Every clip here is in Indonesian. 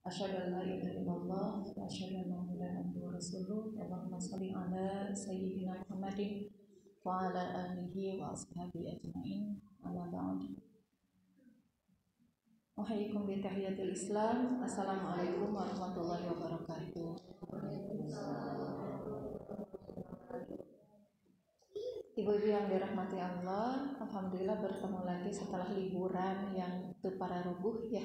Asyhadu an la ilaha illallah wa asyhadu anna Muhammadan abduhu wa rasuluh. Allahumma shalli ala sayyidina Muhammadin wa ala alihi wa ashabihi ajmain. Amma ba'd. Wahaikum bi tahiyatil Islam. Assalamualaikum warahmatullahi wabarakatuh. Ibu-ibu yang dirahmati Allah, alhamdulillah bertemu lagi setelah liburan yang para rubuh ya.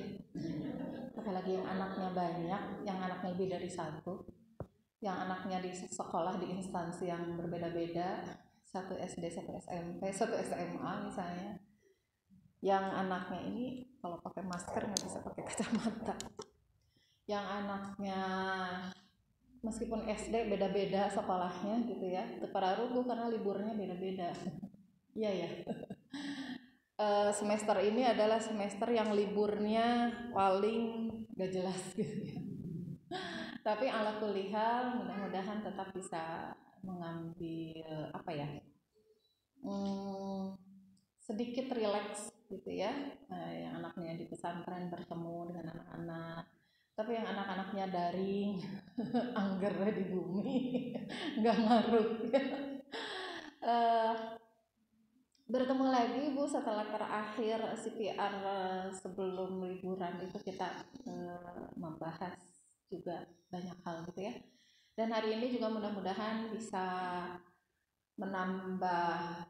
Apalagi yang anaknya banyak, yang anaknya lebih dari satu, yang anaknya di sekolah di instansi yang berbeda-beda, satu SD, satu SMP, satu SMA misalnya. Yang anaknya ini kalau pakai masker nggak bisa pakai kacamata. Yang anaknya meskipun SD beda-beda sekolahnya gitu ya, para rubuh karena liburnya beda-beda. Iya ya. Semester ini adalah semester yang liburnya paling gak jelas gitu ya. Tapi ala kulli hal mudah-mudahan tetap bisa mengambil sedikit rileks gitu ya. Yang anaknya di pesantren bertemu dengan anak-anak, tapi yang anak-anaknya daring anggernya di bumi nggak ngaruh ya. Bertemu lagi Bu setelah terakhir CPR sebelum liburan itu kita membahas juga banyak hal gitu ya. Dan hari ini juga mudah-mudahan bisa menambah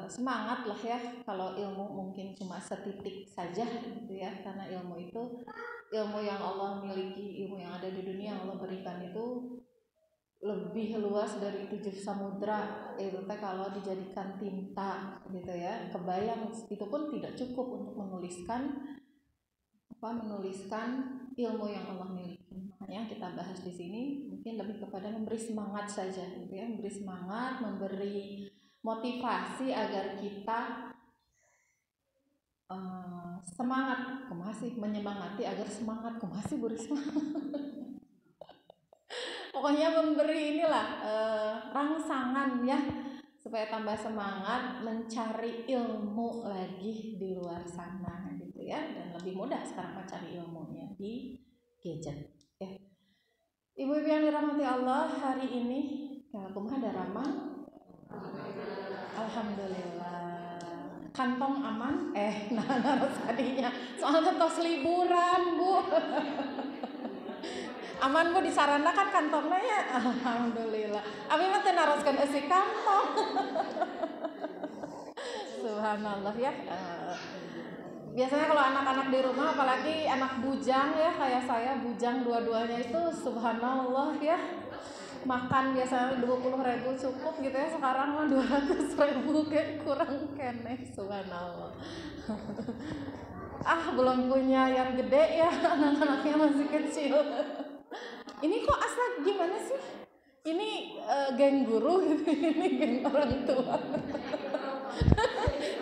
semangat lah ya. Kalau ilmu mungkin cuma setitik saja gitu ya, karena ilmu itu ilmu yang Allah miliki, ilmu yang ada di dunia yang Allah berikan itu lebih luas dari 7 samudra. Itu kalau dijadikan tinta gitu ya, kebayang itu pun tidak cukup untuk menuliskan ilmu yang Allah miliki. Makanya kita bahas di sini mungkin lebih kepada memberi semangat saja gitu ya, memberi semangat, memberi motivasi agar kita semangat, menyemangati agar semangat, beri semangat. Pokoknya memberi inilah rangsangan ya, supaya tambah semangat mencari ilmu lagi di luar sana gitu ya. Dan lebih mudah sekarang mencari ilmunya di gadget ya. Ibu-ibu yang dirahmati Allah, hari ini kumaha ada ramah. Alhamdulillah. Kantong aman? Harus tadinya. Soalnya tos liburan, Bu. Aman Bu, disarana kan kantongnya ya. Alhamdulillah. Abi mah teu naroskeun isi kantong. Subhanallah ya. Biasanya kalau anak-anak di rumah, apalagi anak bujang ya, kayak saya bujang dua-duanya itu, subhanallah ya. Makan biasanya 20.000 cukup gitu ya, sekarang mah 200.000 kayak kurang kene, subhanallah. Belum punya yang gede ya, anak-anaknya masih kecil. Ini kok asal gimana sih? Ini geng guru gitu, ini geng orang tua.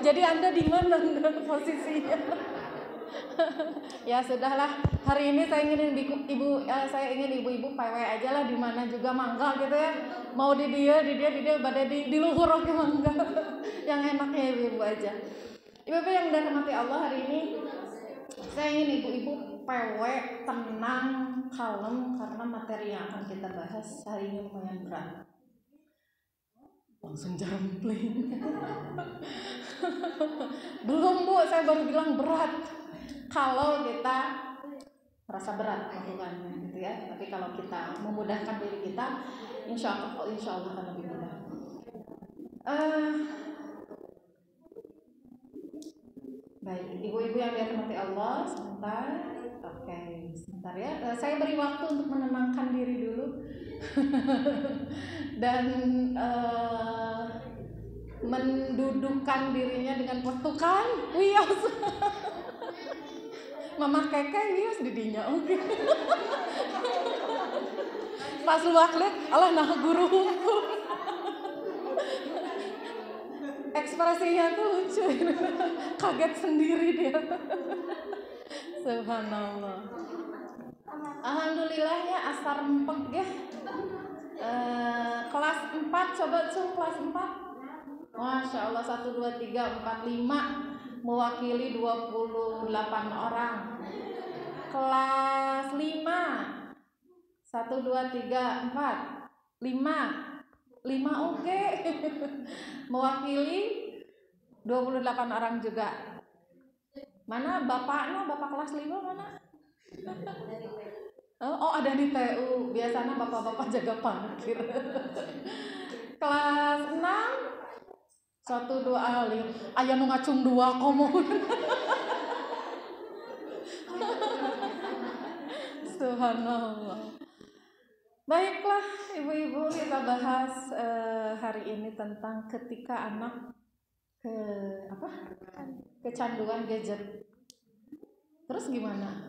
Jadi Anda di mana posisinya? Ya sudahlah, hari ini saya ingin ibu-ibu PW aja lah, di mana juga mangga gitu ya. Mau di dia pada di luhur oke mangga. Yang enaknya ibu-ibu aja. Ibu-ibu yang dirahmati Allah, hari ini saya ingin ibu-ibu PW tenang, kalem, karena materi yang akan kita bahas hari ini lumayan berat. Langsung jambling. Belum Bu, saya baru bilang berat. Kalau kita merasa berat melakukannya gitu ya, tapi kalau kita memudahkan diri kita, insya Allah akan lebih mudah. Baik, ibu-ibu yang dirahmati Allah, sebentar. Oke, sebentar ya. Saya beri waktu untuk menenangkan diri dulu. Dan mendudukkan dirinya dengan postukan wios. Mama keke wios didinya oke. Pas luak liat, Allah nah guru hukum. Ekspresinya tuh lucu. Kaget sendiri dia. Subhanallah. Alhamdulillah ya, asar empek ya. Kelas 4, coba kelas 4. Masya Allah, 1, 2, 3, 4, 5 mewakili 28 orang. Kelas 5. 1, 2, 3, 4. 5 oke. Mewakili 28 orang juga. Mana bapaknya, bapak kelas 5 mana? Oh, ada di TU. Biasanya bapak-bapak jaga parkir. Kelas 6 1, 2 alim. Aya nu ngacung 2 komun. Subhanallah. Baiklah ibu-ibu, kita bahas hari ini tentang ketika anak kecanduan gadget. Terus gimana?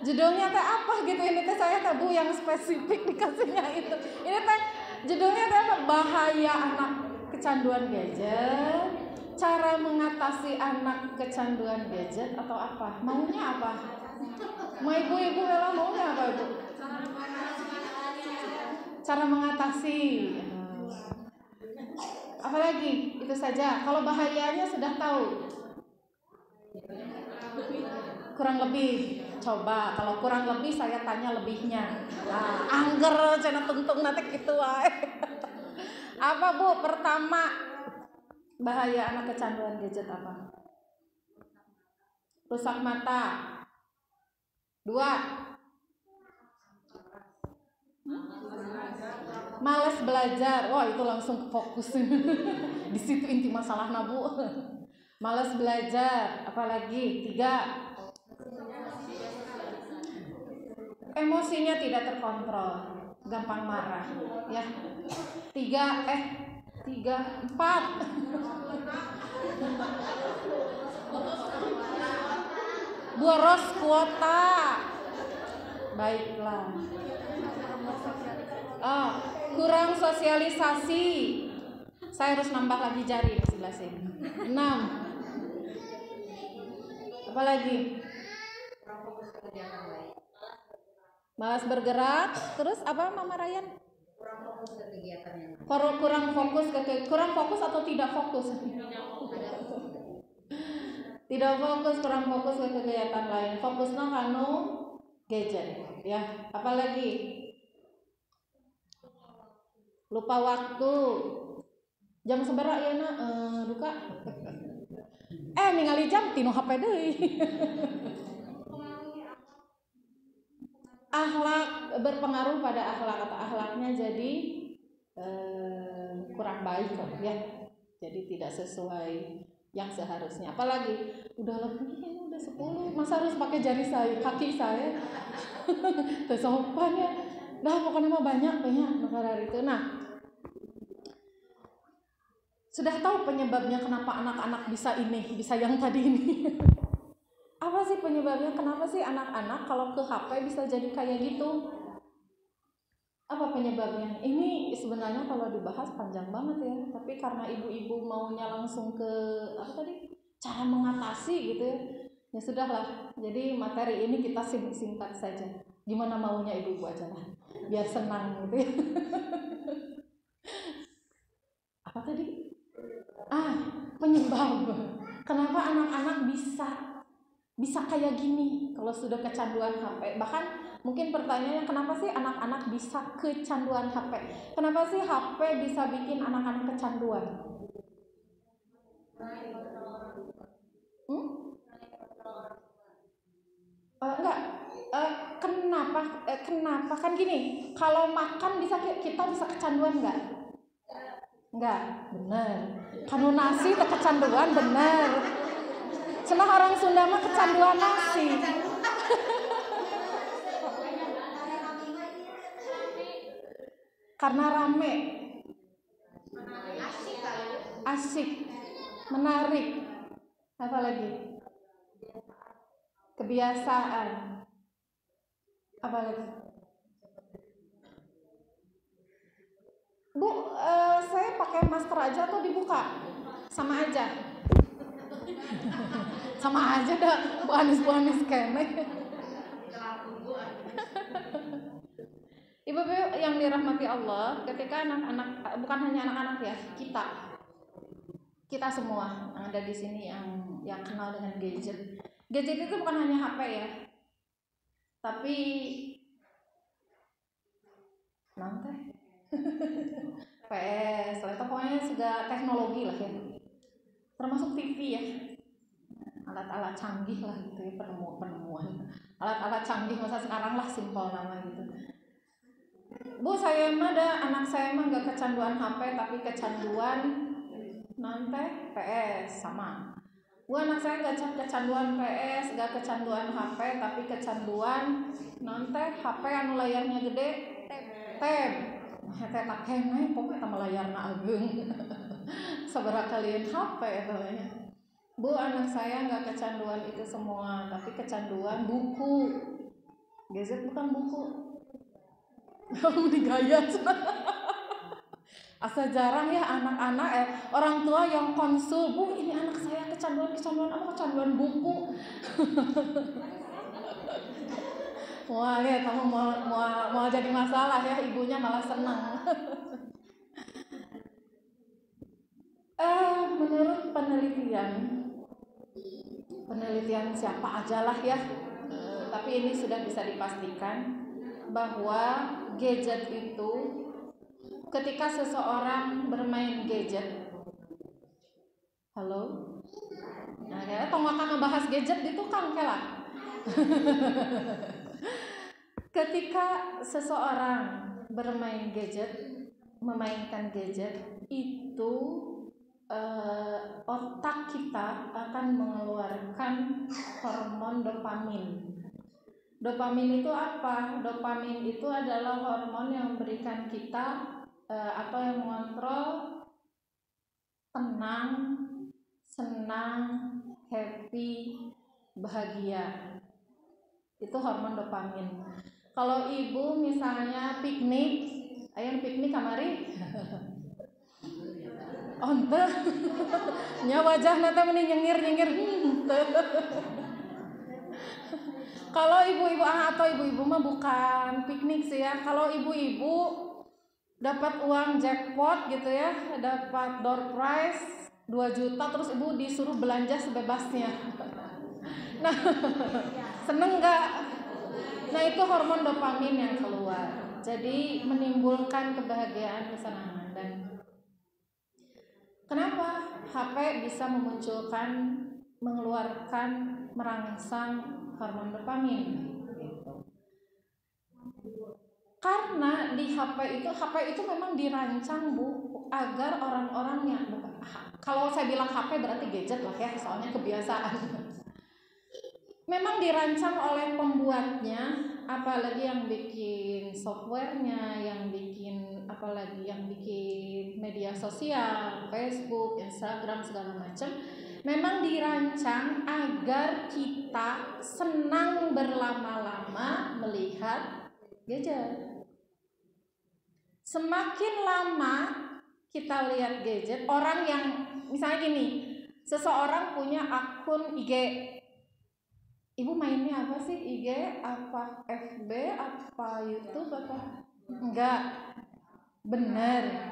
Judulnya teh apa gitu? Ini teh saya Bu yang spesifik dikasihnya itu. Ini teh judulnya teh apa? Bahaya anak kecanduan gadget. Cara mengatasi anak kecanduan gadget atau apa? Maunya apa? Mau ibu-ibu memang maunya apa Ibu? Cara mengatasi. Apalagi itu saja. Kalau bahayanya sudah tahu. Kurang lebih. Coba kalau kurang lebih saya tanya lebihnya. Angger cenah tungtung nanti gitu wae. Apa Bu? Pertama, bahaya anak kecanduan gadget apa? Rusak mata. 2. Males belajar. Wah, itu langsung fokus. Di situ inti masalahnya Bu. Males belajar. Apalagi? 3. Emosinya tidak terkontrol, gampang marah, ya. 4. Boros kuota. Baiklah. Kurang sosialisasi. Saya harus nambah lagi jari di sebelah sini. 6. Apalagi? Malas bergerak. Terus apa Mama Ryan? Kurang fokus ke kegiatannya. Kurang fokus atau tidak fokus? Tidak fokus, kurang fokus ke kegiatan lain. Fokusnya kanu gadget, ya. Apalagi? Lupa waktu. Jam seberapa ya nak? Duka. Ningali jam tinu HP deui. Akhlak, berpengaruh pada akhlak atau akhlaknya jadi kurang baik kok ya. Jadi tidak sesuai yang seharusnya. Apalagi udah lebih, udah 10, masa harus pakai jari saya, kaki saya. Tersopan ya. Nah, pokoknya mah banyak negara itu. Nah, sudah tahu penyebabnya kenapa anak-anak bisa ini, bisa yang tadi ini. Apa sih penyebabnya? Kenapa sih anak-anak kalau ke HP bisa jadi kayak gitu? Apa penyebabnya? Ini sebenarnya kalau dibahas panjang banget ya. Tapi karena ibu-ibu maunya langsung ke cara mengatasi gitu ya. Ya sudahlah. Jadi materi ini kita singkat saja. Gimana maunya ibu-ibu aja lah. Biar senang gitu ya. Apa tadi? Penyebab. Kenapa anak-anak bisa kayak gini kalau sudah kecanduan HP. Bahkan mungkin pertanyaannya, kenapa sih anak-anak bisa kecanduan HP? Kenapa sih HP bisa bikin anak-anak kecanduan? Enggak. Kenapa kan gini, kalau makan kita bisa kecanduan enggak? Bener. Kanu nasi kecanduan bener. Cenah orang Sunda mah kecanduan nasi. Karena rame. Asik. Menarik. Apa lagi? Kebiasaan. Apa lagi? Bu, saya pakai masker aja atau dibuka? Sama aja. Sama aja dah, Bu Anis kene. Ibu-ibu yang dirahmati Allah, ketika anak-anak, bukan hanya anak-anak ya, kita semua yang ada di sini yang kenal dengan gadget, Gadget itu bukan hanya HP ya, tapi nanti PS, laptop, pokoknya segala teknologi lah ya, termasuk TV ya, alat-alat canggih lah gitu ya, penemuan alat-alat canggih masa sekarang lah, simpel nama gitu. Bu, saya mah anak saya mah gak kecanduan HP tapi kecanduan nanti PS sama. Bu, anak saya gak kecanduan PS, gak kecanduan HP tapi kecanduan nanti HP anu layarnya gede, tab. Hete tak kene pokoknya sama layarna ageung. Sabaraha kalian HP namanya. Bu, anak saya gak kecanduan itu semua tapi kecanduan buku. Gadget bukan buku. Kamu digayat. Asa jarang ya anak-anak orang tua yang konsul, Bu, ini anak saya kecanduan apa, kecanduan buku. Wah ya, kamu mau jadi masalah ya, ibunya malah senang. Menurut penelitian siapa aja lah ya, tapi ini sudah bisa dipastikan bahwa gadget itu ketika seseorang bermain gadget, halo, nah ya, tong akan membahas gadget itu kan kela. Ketika seseorang memainkan gadget itu otak kita akan mengeluarkan hormon dopamin. Dopamin itu apa? Dopamin itu adalah hormon yang memberikan kita atau yang mengontrol tenang, senang, happy, bahagia. Itu hormon dopamin. Kalau ibu misalnya piknik, ayo piknik kamari. Onte, nya wajahna teh meni nyengir-nyengir. Kalau ibu-ibu atau ibu-ibu mah bukan piknik sih ya. Kalau ibu-ibu dapat uang jackpot gitu ya, dapat door prize 2 juta terus ibu disuruh belanja sebebasnya. Nah, seneng nggak? Nah, itu hormon dopamin yang keluar. Jadi menimbulkan kebahagiaan, kesenangan. Dan kenapa HP bisa merangsang hormon dopamin gitu. Karena di HP itu memang dirancang, Bu, agar orang-orang yang, kalau saya bilang HP berarti gadget lah ya, soalnya kebiasaan. Memang dirancang oleh pembuatnya, apalagi yang bikin softwarenya, apalagi yang bikin media sosial, Facebook, Instagram, segala macam. Memang dirancang agar kita senang berlama-lama melihat gadget. Semakin lama kita lihat gadget, orang yang misalnya gini, seseorang punya akun IG, ibu mainnya apa sih? IG apa FB apa YouTube apa? Enggak, bener,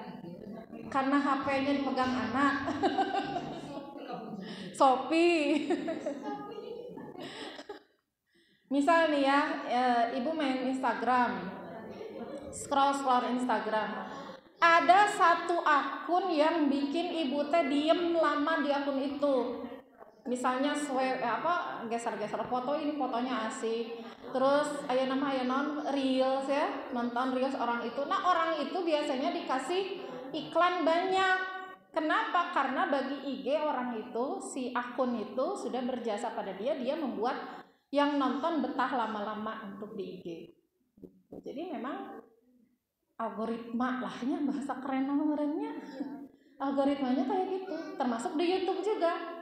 karena HP-nya dipegang anak. Shopee. Misal nih ya, ibu main Instagram, scroll Instagram, ada satu akun yang bikin ibu teh diem lama di akun itu. Misalnya geser-geser foto, ini fotonya asik. Terus aya non reels ya, nonton reels orang itu. Nah, orang itu biasanya dikasih iklan banyak. Kenapa? Karena bagi IG orang itu, si akun itu sudah berjasa pada dia membuat yang nonton betah lama-lama untuk di IG. Jadi memang algoritma lahnya, bahasa keren namanya. Algoritmanya kayak gitu, termasuk di YouTube juga.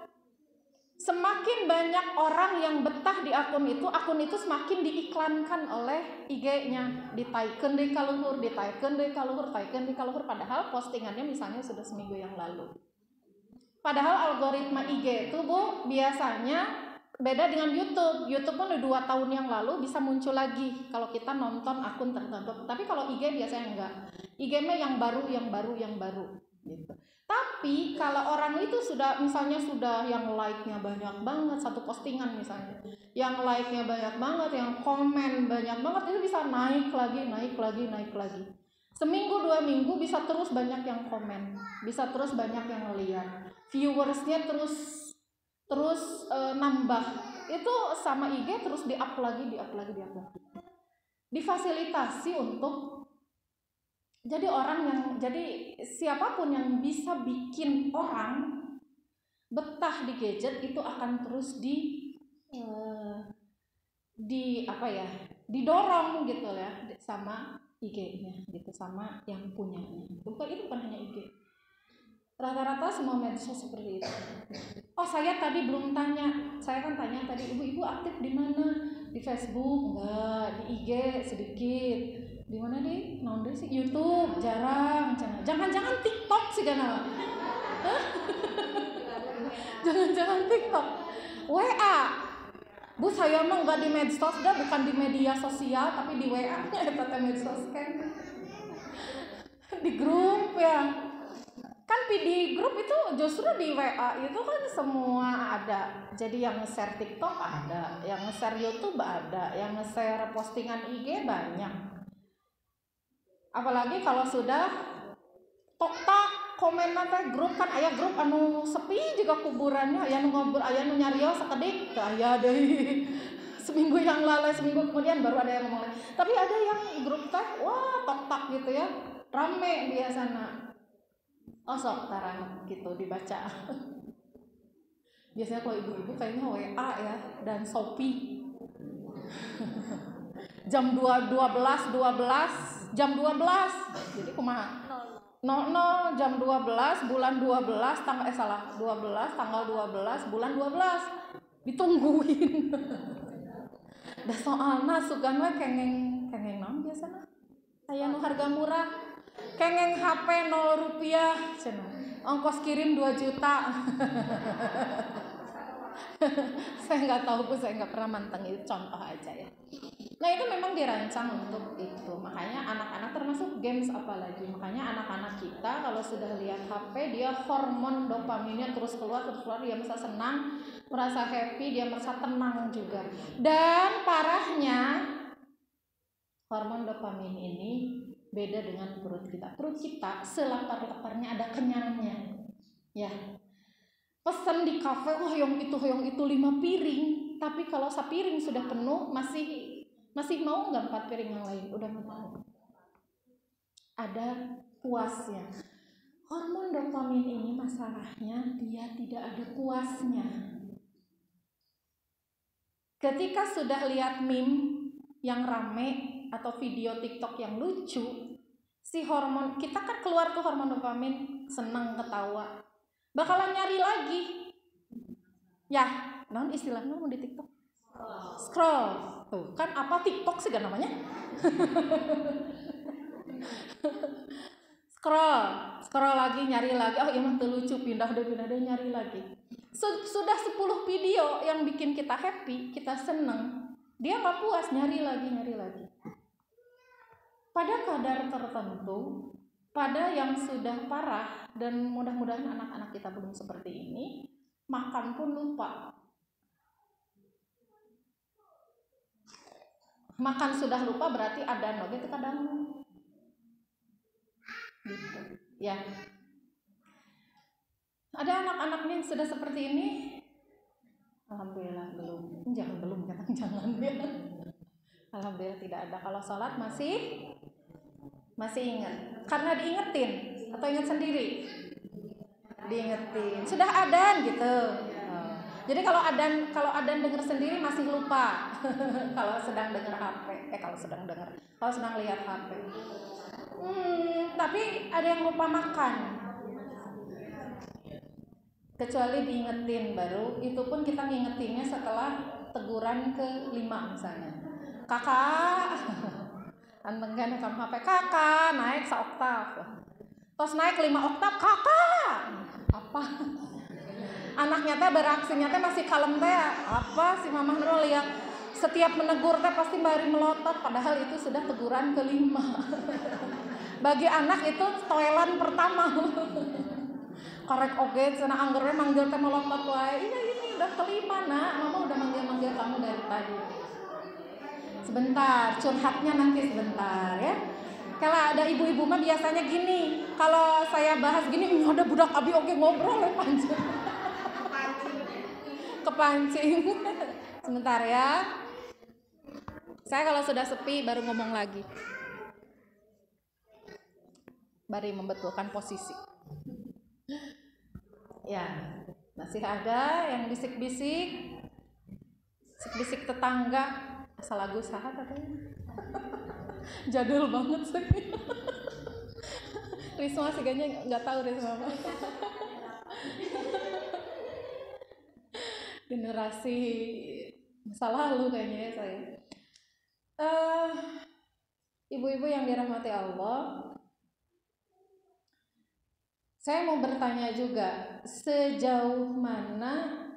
Semakin banyak orang yang betah di akun itu semakin diiklankan oleh IG-nya. Ditaikeun deui ka luhur, padahal postingannya misalnya sudah seminggu yang lalu. Padahal algoritma IG itu, Bu, biasanya beda dengan YouTube. YouTube pun udah 2 tahun yang lalu bisa muncul lagi kalau kita nonton akun tertentu. Tapi kalau IG biasanya enggak. IG mah yang baru gitu. Tapi kalau orang itu sudah misalnya sudah yang like-nya banyak banget, satu postingan misalnya, yang like-nya banyak banget, yang komen banyak banget, itu bisa naik lagi. Seminggu 2 minggu bisa terus banyak yang komen, bisa terus banyak yang ngeliat, viewersnya terus nambah. Itu sama IG terus di-up lagi. Difasilitasi untuk jadi siapapun yang bisa bikin orang betah di gadget itu akan terus didorong gitu ya sama IG-nya gitu, sama yang punyanya. Itu bukan hanya IG. Rata-rata semua medsos seperti itu. Oh, saya tadi belum tanya. Saya kan tanya tadi, ibu aktif di mana? Di Facebook enggak, di IG sedikit. Di mana di? Naon sih? YouTube jarang. Jangan-jangan TikTok sih kana. Jangan-jangan TikTok. WA. Bu, saya mah enggak di medsos, bukan di media sosial, tapi di WA. Eta medsos kan. Di grup ya. Kan di grup itu justru di WA itu kan semua ada. Jadi yang nge-share TikTok ada, yang nge-share YouTube ada, yang nge-share postingan IG banyak. Apalagi kalau sudah tok komen nanti grup kan aya grup anu sepi juga kuburannya, aya nu ngobrol, aya nu nyarios sakedik, aya deui. Seminggu yang lalu, seminggu kemudian baru ada yang ngomong. Tapi ada yang grup teh wah tok gitu ya. Rame biasana. Sok tarang gitu dibaca. Biasanya kalau ibu-ibu kayaknya WA ya dan Shopee. Jam 12 jam 12. Jadi kumaha? 00 jam 12 bulan 12 tanggal 12 tanggal 12 bulan 12. Ditungguin. Da soalna sugan we kengeng naon biasana? Aya nu harga murah. Kengeng HP 0 rupiah cenah. Ongkos kirim 2 juta. Saya nggak tahu Bu, saya nggak pernah manteng, itu contoh aja ya. Nah itu memang dirancang untuk itu. Makanya anak-anak termasuk games apalagi. Makanya anak-anak kita kalau sudah lihat HP dia hormon dopaminnya terus keluar, dia merasa senang, merasa happy, dia merasa tenang juga. Dan parahnya hormon dopamin ini beda dengan perut kita. Perut kita selapar-laparnya ada kenyangnya. Ya. Pesan di kafe, yang itu 5 piring. Tapi kalau sepiring sudah penuh, masih mau nggak 4 piring yang lain? Udah nggak mau. Ada puasnya. Hormon dopamin ini masalahnya dia tidak ada puasnya. Ketika sudah lihat meme yang rame atau video TikTok yang lucu, si hormon kita kan keluar tuh hormon dopamin, senang, ketawa, bakalan nyari lagi. Ya, naon istilahnya mau di TikTok? Scroll. Tuh, kan apa TikTok sih kan namanya? Scroll lagi, nyari lagi. Oh, emang tuh lucu, pindah deh nyari lagi. Sudah 10 video yang bikin kita happy, kita seneng, dia nggak puas, nyari lagi. Pada kadar tertentu, pada yang sudah parah, dan mudah-mudahan anak-anak kita belum seperti ini, makan pun lupa. Makan sudah lupa berarti ada noge itu kadang gitu. Ya. Ada anak-anak nih sudah seperti ini? Alhamdulillah belum. Jangan ya. Alhamdulillah tidak ada. Kalau sholat masih ingat. Karena diingetin atau ingat sendiri? Diingetin. Sudah adzan gitu. Jadi kalau adzan dengar sendiri masih lupa. Kalau sedang dengar HP, kalau sedang lihat HP. Tapi ada yang lupa makan. Kecuali diingetin baru, itu pun kita ngingetinnya setelah teguran ke-5 misalnya. Kakak, antengkan kamu HP, kakak naik seoktav, terus naik 5 oktav, kakak, apa? Anaknya teh bereaksinya teh masih kalem teh, apa si mamah nurul lihat setiap menegur teh pasti bari melotot, padahal itu sudah teguran ke-5. Bagi anak itu toilan pertama. Korek oge cenah anggernya manggil teh melotot wae. Ini udah kelima nak, mama udah manggil kamu dari tadi. Sebentar, curhatnya nanti sebentar ya. Kalau ada ibu-ibu mah biasanya gini, kalau saya bahas gini, ada budak abi oge ngobrol ya panjang. Kepancing. Sebentar ya. Saya kalau sudah sepi baru ngomong lagi. Baru membetulkan posisi. Ya, masih ada yang bisik-bisik. Bisik-bisik tetangga. Asal lagu saha katanya. Jadul banget sih. Risma seganya nggak tahu Risma apa. Generasi masa lalu kayaknya ya saya. Ibu-ibu yang dirahmati Allah, saya mau bertanya juga, sejauh mana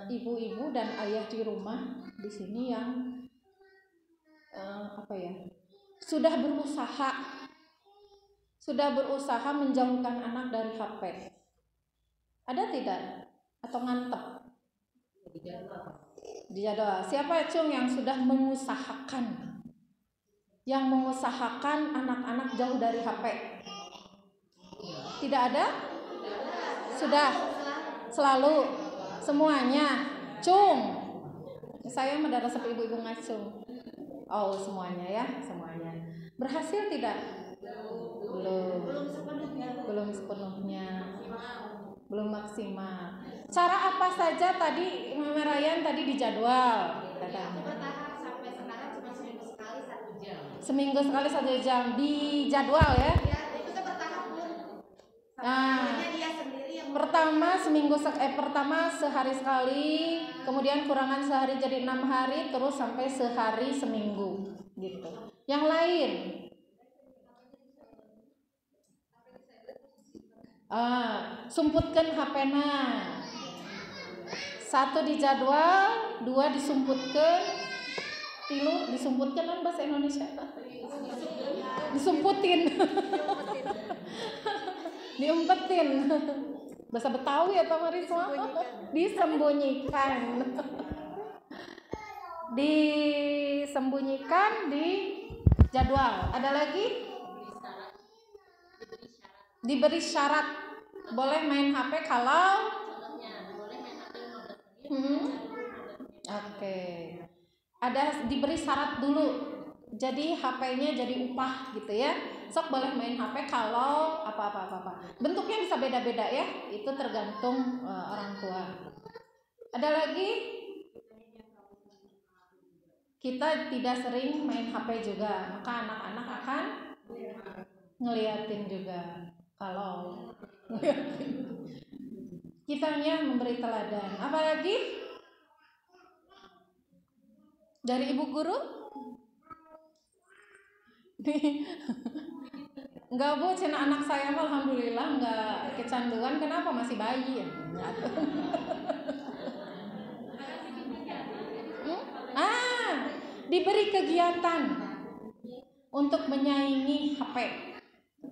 ibu-ibu dan ayah di rumah di sini yang sudah berusaha menjauhkan anak dari HP? Ada tidak? Atau ngantep? Dijadwal. Siapa cung yang sudah mengusahakan? Yang mengusahakan anak-anak jauh dari HP? Tidak ada? Sudah? Selalu? Semuanya? Cung? Saya mendarat sampai ibu-ibu ngacung. Oh, semuanya ya, semuanya. Berhasil tidak? Belum sepenuhnya. Belum maksimal. Cara apa saja tadi Mama Ryan tadi dijadwal? Bertahap sampai sekarang cuma seminggu sekali 1 jam. Seminggu sekali 1 jam dijadwal ya? Ya, itu kan bertahap pun. Nah, Dia sendiri yang pertama sehari sekali, kemudian kurangan sehari jadi 6 hari, terus sampai sehari seminggu gitu. Yang lain? Sumputkan HP-na. 1 dijadwal, 2 disumputkan, 3 disumputkan kan bahasa Indonesia. Disumputin. Diumpetin. Bahasa Betawi atau Marisma? Disembunyikan. Disembunyikan di jadwal. Ada lagi? Diberi syarat. Boleh main HP kalau Oke. Ada diberi syarat dulu. Jadi HP-nya jadi upah gitu ya. Sok boleh main HP kalau apa. Bentuknya bisa beda-beda ya. Itu tergantung orang tua. Ada lagi? Kita tidak sering main HP juga, maka anak-anak akan ngeliatin juga. Kalau kitanya memberi teladan. Apalagi dari ibu guru? Enggak bu, cina anak saya alhamdulillah enggak kecanduan. Kenapa masih bayi ya? Diberi kegiatan untuk menyaingi HP.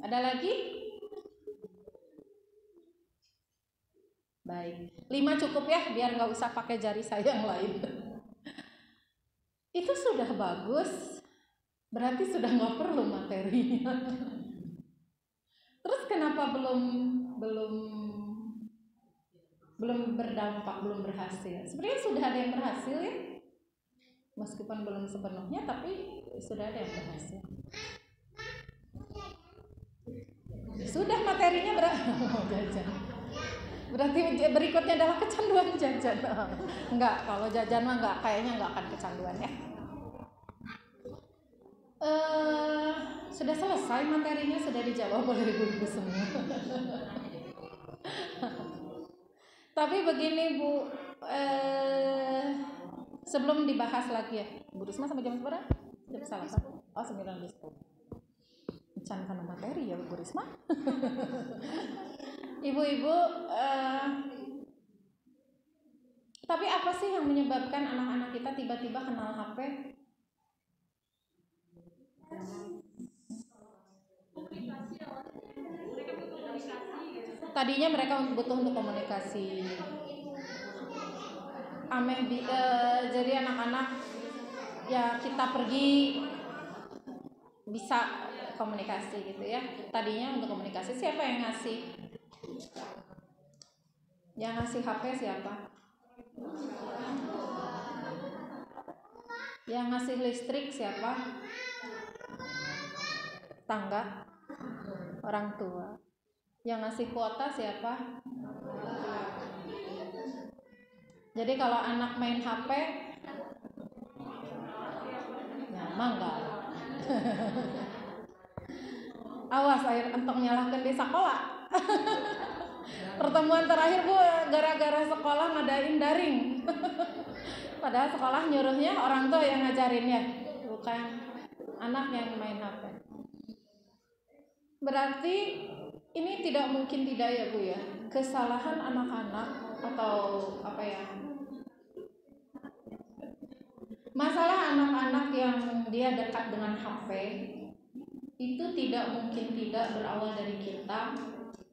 Ada lagi? Baik, 5 cukup ya, biar nggak usah pakai jari saya yang lain. Itu sudah bagus, berarti sudah nggak perlu materinya. Terus kenapa belum berdampak, belum berhasil? Sebenarnya sudah ada yang berhasil ya, meskipun belum sepenuhnya, tapi sudah ada yang berhasil. Sudah materinya jajan. Berarti berikutnya adalah kecanduan jajan. Enggak, kalau jajan mah enggak, kayaknya enggak akan kecanduan ya. Sudah selesai materinya, sudah dijawab oleh ibu-ibu semua. Tapi begini Bu, sebelum dibahas lagi ya, Bu Risma sampai jam berapa? Jam salah Pak? Oh 9:10. Can karena materi ya Bu Risma. Ibu-ibu, tapi apa sih yang menyebabkan anak-anak kita tiba-tiba kenal HP? Tadinya mereka butuh untuk komunikasi. Jadi anak-anak ya kita pergi bisa komunikasi gitu ya. Tadinya untuk komunikasi, siapa yang ngasih? Yang ngasih HP siapa? Yang ngasih listrik siapa? Tangga, orang tua. Yang ngasih kuota siapa? Jadi kalau anak main HP, ya mangga. Awas air entong nyalahkan di sekolah. Pertemuan terakhir gue gara-gara sekolah ngadain daring. Padahal sekolah nyuruhnya orang tua yang ngajarin ya, bukan anak yang main HP. Berarti ini tidak mungkin tidak ya Bu ya, kesalahan anak-anak atau apa ya, masalah anak-anak yang dia dekat dengan HP itu tidak mungkin tidak berawal dari kita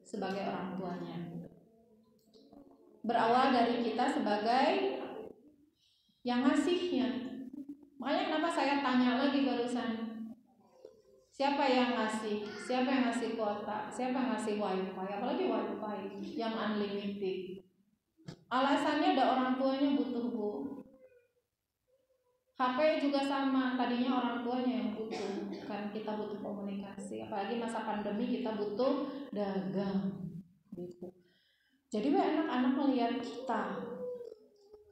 sebagai orang tuanya, berawal dari kita sebagai yang ngasihnya. Makanya kenapa saya tanya lagi barusan, siapa yang ngasih? Siapa yang ngasih kuota? Siapa yang ngasih wifi? Apalagi wifi yang unlimited. Alasannya ada orang tuanya butuh Bu. HP juga sama, tadinya orang tuanya yang butuh. Kan kita butuh komunikasi. Apalagi masa pandemi kita butuh dagang gitu. Jadi anak-anak melihat kita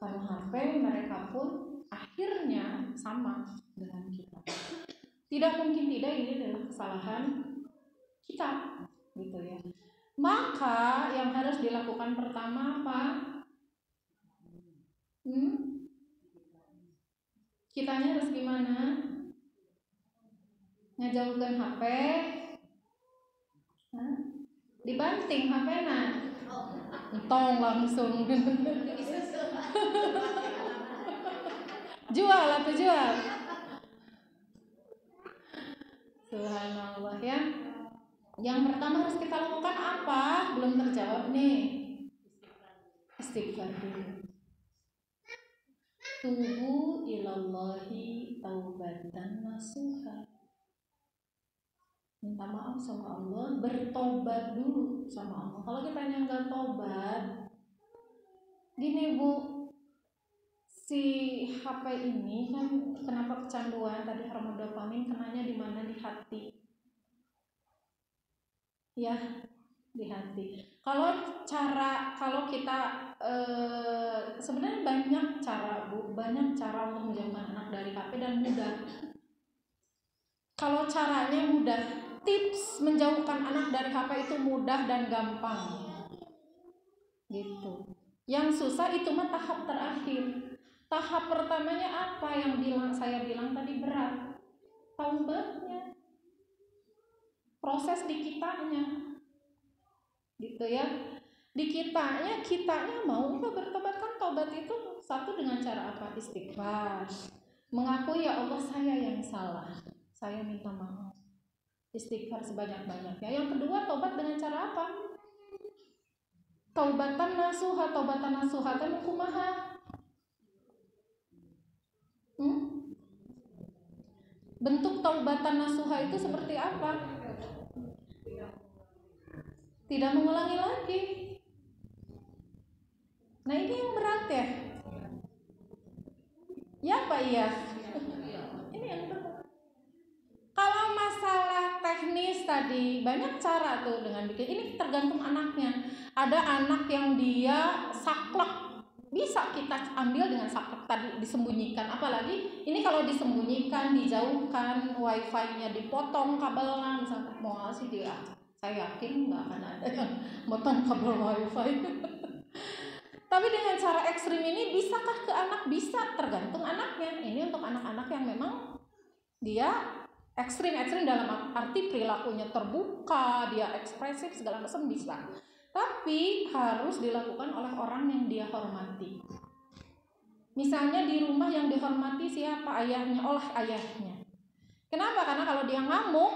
karena HP, mereka pun akhirnya sama dengan kita. Tidak mungkin tidak, ini adalah kesalahan kita, gitu ya. Maka yang harus dilakukan pertama apa? Kitanya harus gimana? Ngejauhkan HP, dibanting HP-nya, entong langsung. Jual atau jual? Subhanallah ya. Yang pertama harus kita lakukan apa? Belum terjawab nih. Istighfar dulu. Tubu ilallahi taubatan nasuha. Minta maaf sama Allah, bertobat dulu sama Allah. Kalau kita nggak tobat, gini Bu, si HP ini kan kenapa kecanduan, tadi hormon dopamin kenanya di mana? Di hati. Ya, di hati. Kalau kita sebenarnya banyak cara Bu, banyak cara untuk menjauhkan anak dari HP dan mudah. Kalau caranya mudah, tips menjauhkan anak dari HP itu mudah dan gampang. Gitu. Yang susah itu mah tahap terakhir. Tahap pertamanya apa yang saya bilang tadi berat? Taubatnya. Proses di kitanya. Gitu ya. Di kitanya mau nggak bertobat? Kan tobat itu satu dengan cara apa? Istighfar. Mengakui ya Allah saya yang salah. Saya minta maaf. Istighfar sebanyak-banyaknya. Yang kedua, tobat dengan cara apa? Taubatan nasuha kan kumaha? Bentuk taubatan nasuha itu seperti apa? Tidak mengulangi lagi. Nah ini yang berat ya. Ya Pak iya. Ini yang berat. Kalau masalah teknis tadi banyak cara tuh dengan bikin. Ini tergantung anaknya. Ada anak yang dia saklek, bisa kita ambil dengan saklek tadi disembunyikan. Apalagi ini kalau disembunyikan, dijauhkan, wifi-nya dipotong kabelnya, misalnya mau sih dia. Saya yakin nggak akan ada yang motong kabel wifi. Tapi dengan cara ekstrim ini bisakah ke anak? Bisa, tergantung anaknya. Ini untuk anak-anak yang memang dia ekstrim dalam arti perilakunya terbuka, dia ekspresif segala macam bisa. Tapi harus dilakukan oleh orang yang dia hormati. Misalnya di rumah yang dihormati siapa? Ayahnya, oleh ayahnya. Kenapa? Karena kalau dia ngamuk,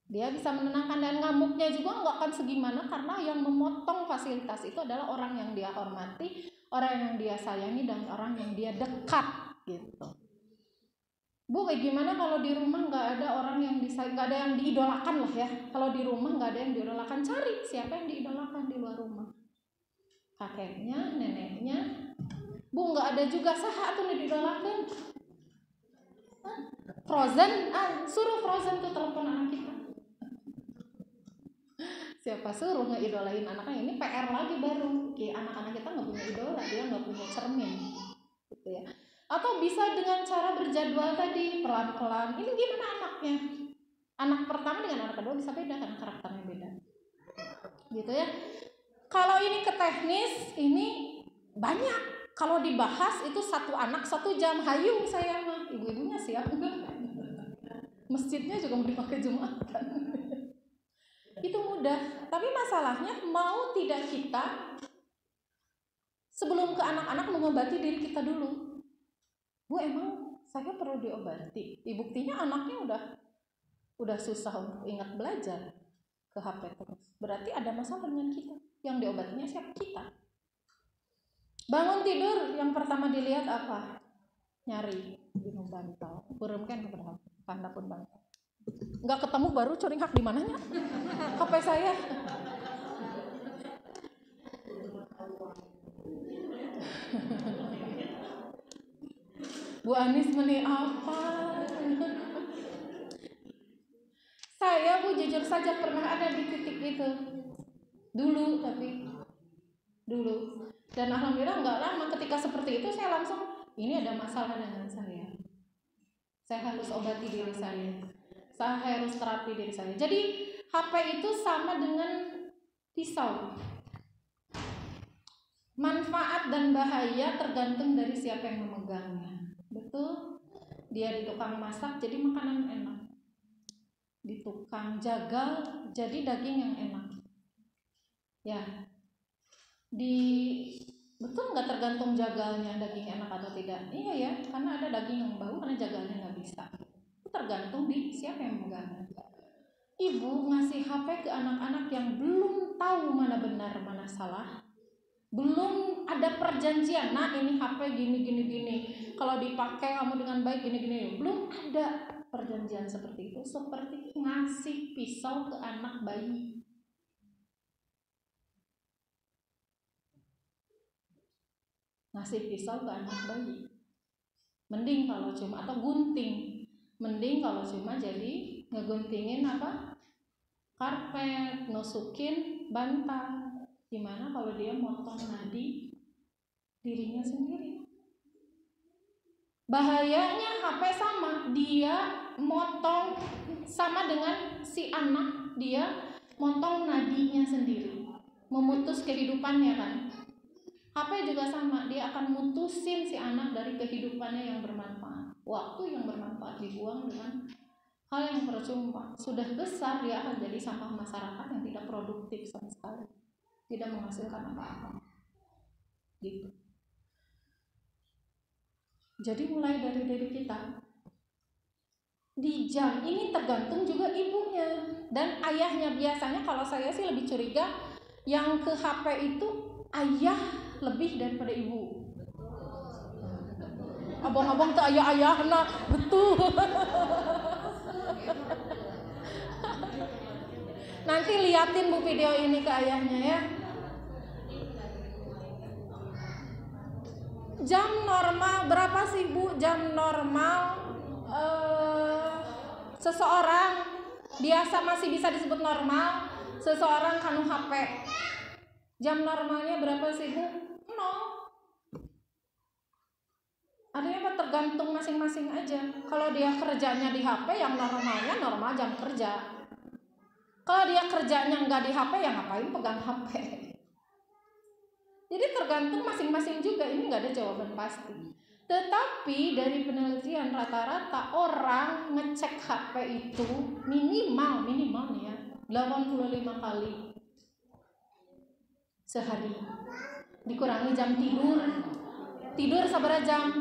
Dia bisa menenangkan, dan ngamuknya juga nggak akan segimana, karena yang memotong fasilitas itu adalah orang yang dia hormati, orang yang dia sayangi, dan orang yang dia dekat gitu. Bu, kayak gimana kalau di rumah nggak ada orang yang nggak ada yang diidolakan lah ya. Kalau di rumah nggak ada yang diidolakan, cari siapa yang diidolakan di luar rumah. Kakeknya, neneknya. Bu, nggak ada juga, saha tuh diidolakan. Frozen, suruh Frozen tuh telepon anak kita. Siapa suruh ngeidolain anaknya? Ini PR lagi baru. Anak-anak kita nggak punya idola, dia nggak punya cermin, gitu ya. Atau bisa dengan cara berjadwal tadi, pelan-pelan. Ini gimana anaknya? Anak pertama dengan anak kedua bisa beda karena karakternya beda, gitu ya. Kalau ini ke teknis, ini banyak. Kalau dibahas itu satu anak 1 jam. Hayu saya mah, ibu-ibunya siap enggak? Masjidnya juga mau dipakai Jumatan. Itu mudah. Tapi masalahnya mau tidak kita sebelum ke anak-anak mengobati diri kita dulu. Bu, emang saya perlu diobati? Buktinya anaknya udah susah untuk ingat belajar, ke HP terus. Berarti ada masalah dengan kita. Yang diobatinya siapa? Kita. Bangun tidur, yang pertama dilihat apa? Nyari minum bantal. Burem kan keberapa? Panda pun bantal. Nggak ketemu baru curing hak di mananya? HP saya. Bu Anis meni apa? Saya, Bu, jujur saja pernah ada di titik itu dulu, dan alhamdulillah nggak lama ketika seperti itu saya langsung, ini ada masalah dengan saya harus obati diri saya harus terapi diri saya. Jadi HP itu sama dengan pisau, manfaat dan bahaya tergantung dari siapa yang memegangnya. Betul, dia di tukang masak jadi makanan enak, di tukang jagal jadi daging yang enak ya. Betul nggak tergantung jagalnya daging enak atau tidak? Iya ya, karena ada daging yang bau karena jagalnya nggak bisa. Itu tergantung di siapa yang megangnya. Ibu ngasih HP ke anak-anak yang belum tahu mana benar mana salah, belum ada perjanjian, nah ini HP gini, kalau dipakai kamu dengan baik gini, belum ada perjanjian seperti itu. Seperti ngasih pisau ke anak bayi. Ngasih pisau ke anak bayi, mending kalau cuma, atau gunting, mending kalau cuma jadi ngeguntingin apa? Karpet, nusukin bantal. Gimana kalau dia motong nadi dirinya sendiri? Bahayanya HP sama, dia motong sama dengan si anak, dia motong nadinya sendiri, memutus kehidupannya kan. HP juga sama, dia akan mutusin si anak dari kehidupannya yang bermanfaat. Waktu yang bermanfaat dibuang dengan hal yang percuma. Sudah besar dia akan jadi sampah masyarakat yang tidak produktif sama sekali, tidak menghasilkan apa-apa. Gitu. Jadi mulai dari diri kita. Di jam ini tergantung juga ibunya dan ayahnya. Biasanya kalau saya sih lebih curiga yang ke HP itu ayah lebih daripada ibu. Abang-abang tuh ayah-ayah, nah betul. Nanti liatin Bu video ini ke ayahnya ya. Jam normal berapa sih Bu? Jam normal seseorang biasa masih bisa disebut normal, seseorang kanu HP. Jam normalnya berapa sih Bu? 0. Artinya apa? Tergantung masing-masing aja. Kalau dia kerjanya di HP, yang normalnya normal jam kerja. Kalau dia kerjanya nggak di HP, ya ngapain pegang HP? Jadi tergantung masing-masing juga. Ini nggak ada jawaban pasti. Tetapi dari penelitian rata-rata orang ngecek HP itu minimal nih ya 85 kali sehari. Dikurangi jam tidur sabar jam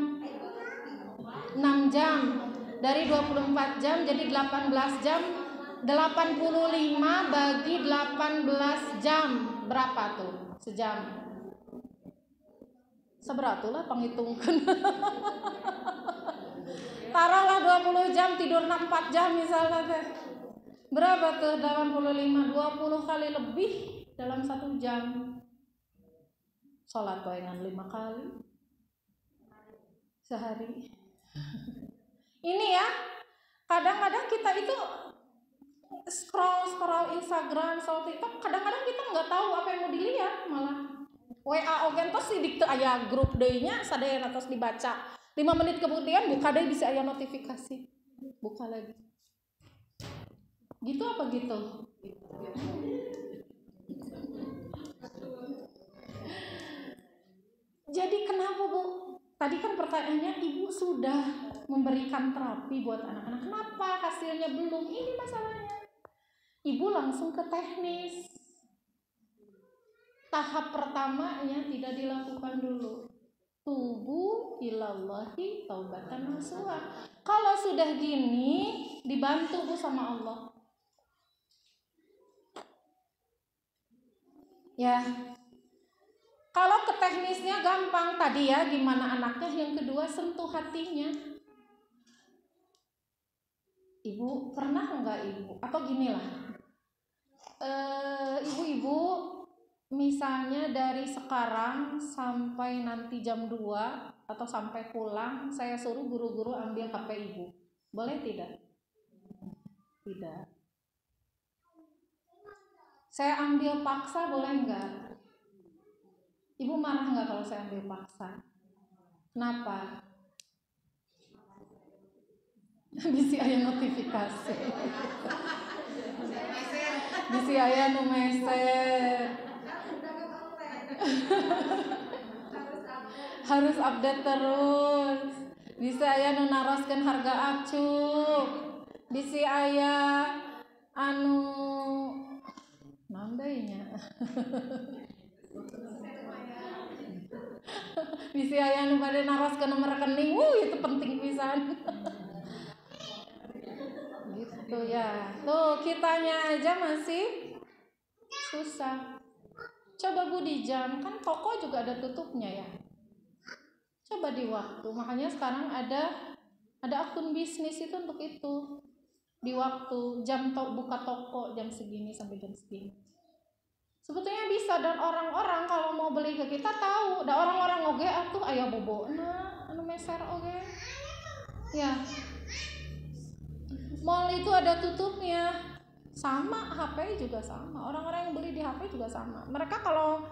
6 jam, dari 24 jam jadi 18 jam, 85 bagi 18 jam berapa tuh sejam? Seberatulah penghitungkan. Taruhlah 20 jam tidur 4 jam misalnya teh. Berapa tuh 85? 20 kali lebih dalam 1 jam. Sholat bayangan 5 kali sehari. Ini ya, kadang-kadang kita itu scroll Instagram, scroll TikTok, kadang-kadang kita nggak tahu apa yang mau dilihat, malah WA ogen tos didikte aya grup deui-nya sadayana tos dibaca. 5 menit kemudian buka deui bisa aya notifikasi. Buka lagi. Gitu apa gitu? Jadi kenapa Bu? Tadi kan pertanyaannya Ibu sudah memberikan terapi buat anak-anak. Kenapa hasilnya belum? Ini masalahnya. Ibu langsung ke teknis. Tahap pertamanya tidak dilakukan dulu. Tubu ilallahi taubatan nasuha. Kalau sudah gini, dibantu Bu sama Allah. Ya. Kalau ke teknisnya gampang tadi ya, gimana anaknya. Yang kedua, sentuh hatinya. Ibu pernah enggak Ibu? Atau ginilah, ibu-ibu misalnya dari sekarang sampai nanti jam 2 atau sampai pulang, saya suruh guru-guru ambil HP Ibu. Boleh tidak? Tidak. Saya ambil paksa boleh enggak? Ibu marah nggak kalau saya ambil paksa? Kenapa? Bisi aya notifikasi. Bisi aya nu meser. Harus update terus. Bisa aya nu naroskeun harga acuk. Bisi aya anu naon deui nya. Bisi aya nu bade naroskeun nomor rekening, itu penting pisan. Gitu ya. Tuh, kitanya aja masih susah. Coba Bu di jam, kan toko juga ada tutupnya ya. Coba di waktu. Makanya sekarang ada akun bisnis itu untuk itu. Di waktu jam buka toko jam segini sampai jam segini. Sebetulnya bisa, dan orang-orang kalau mau beli ke kita tahu, dan orang-orang oge atuh aya bobona anu meser oge. Ya. Mall itu ada tutupnya. Sama, HP juga sama. Orang-orang yang beli di HP juga sama. Mereka kalau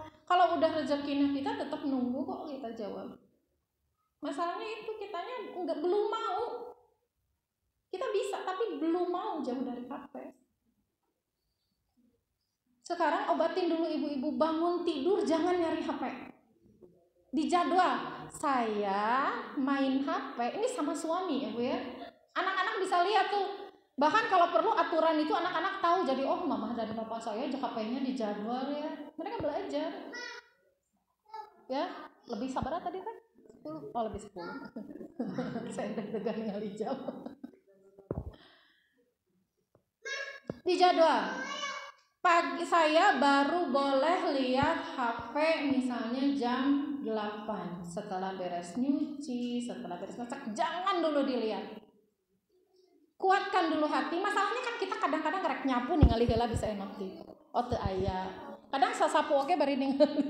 udah rezekinya kita tetap nunggu kok kita jawab. Masalahnya itu kitanya belum mau. Kita bisa tapi belum mau jauh dari HP. Sekarang obatin dulu ibu-ibu, bangun tidur jangan nyari HP. Dijadwal, saya main HP, ini sama suami ya Bu ya. Anak-anak bisa lihat tuh. Bahkan kalau perlu aturan itu anak-anak tahu. Jadi oh mama dan papa saya HP-nya dijadwal ya. Mereka belajar. Ya, lebih sabar tadi kan? 10. Oh lebih 10. Saya deg-degan ngali jam. Dijadwal. Pagi saya baru boleh lihat HP misalnya jam 8 setelah beres nyuci, setelah beres masak, jangan dulu dilihat. Kuatkan dulu hati. Masalahnya kan kita kadang-kadang rek nyapu ningali heula bisa enak di. Oh teu aya. Kadang sasapu oge bari ningali.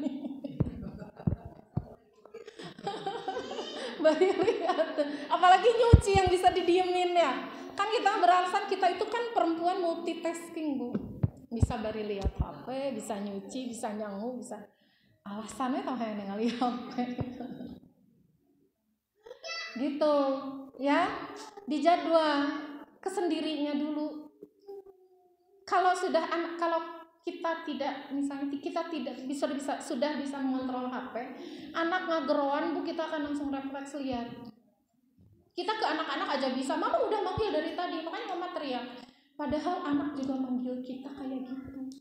Bari lihat. Apalagi nyuci yang bisa didiemin ya. Kan kita beralasan kita itu kan perempuan multitasking Bu. Bisa bari lihat HP, bisa nyuci, bisa nyangu, bisa. Alasannya tau hayang ningali HP. Gitu, ya. Dijadwal kesendirinya dulu. Kalau kita tidak, misalnya kita tidak sudah bisa mengontrol HP, anak ngageroan Bu, kita akan langsung refleks lihat. Kita ke anak-anak aja bisa, mama udah manggil dari tadi, makanya mama teriak. Padahal anak juga manggil kita kayak gitu.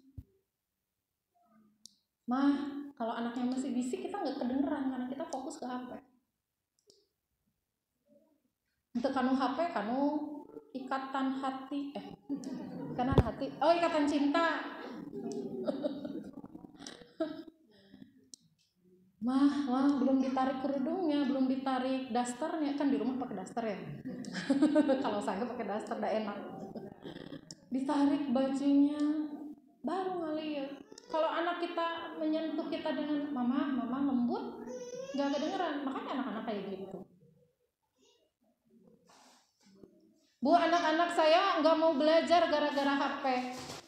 Mah, kalau anaknya masih bisik kita nggak kedengeran karena kita fokus ke HP. Untuk kanu HP, kanu ikatan hati, ikatan hati, ikatan cinta. Mah, belum ditarik kerudungnya, belum ditarik dasternya, kan di rumah pakai daster ya. Kalau saya pakai daster udah enak. Ditarik bajunya, baru ngalir. Kalau anak kita menyentuh kita dengan mama lembut, nggak kedengeran. Makanya anak-anak kayak gitu. Bu, anak-anak saya nggak mau belajar gara-gara HP.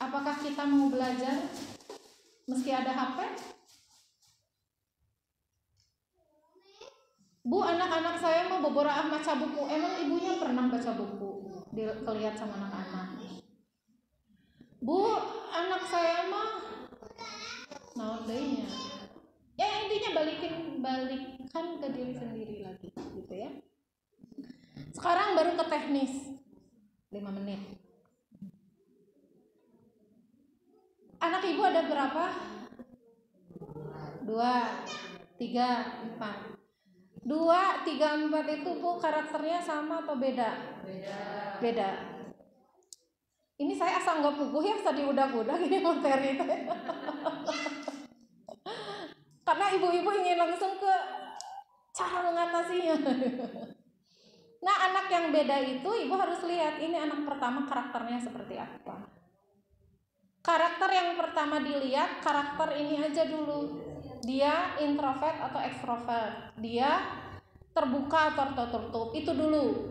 Apakah kita mau belajar meski ada HP? Bu, anak-anak saya mau bobora baca buku. Emang ibunya pernah baca buku? Dilihat sama anak-anak. Bu, anak saya mah nowadays-nya. Ya intinya balikan ke diri sendiri lagi, gitu ya. Sekarang baru ke teknis. 5 menit. Anak ibu ada berapa? 2, 3, 4. 2, 3, 4 itu Bu karakternya sama atau beda? Beda. Ini saya asal nggak puguh ya, tadi udah gini materi itu. Karena ibu-ibu ingin langsung ke cara mengatasinya. Nah, anak yang beda itu ibu harus lihat ini anak pertama karakternya seperti apa. Karakter yang pertama dilihat, karakter ini aja dulu. Dia introvert atau ekstrovert, dia terbuka atau tertutup, itu dulu.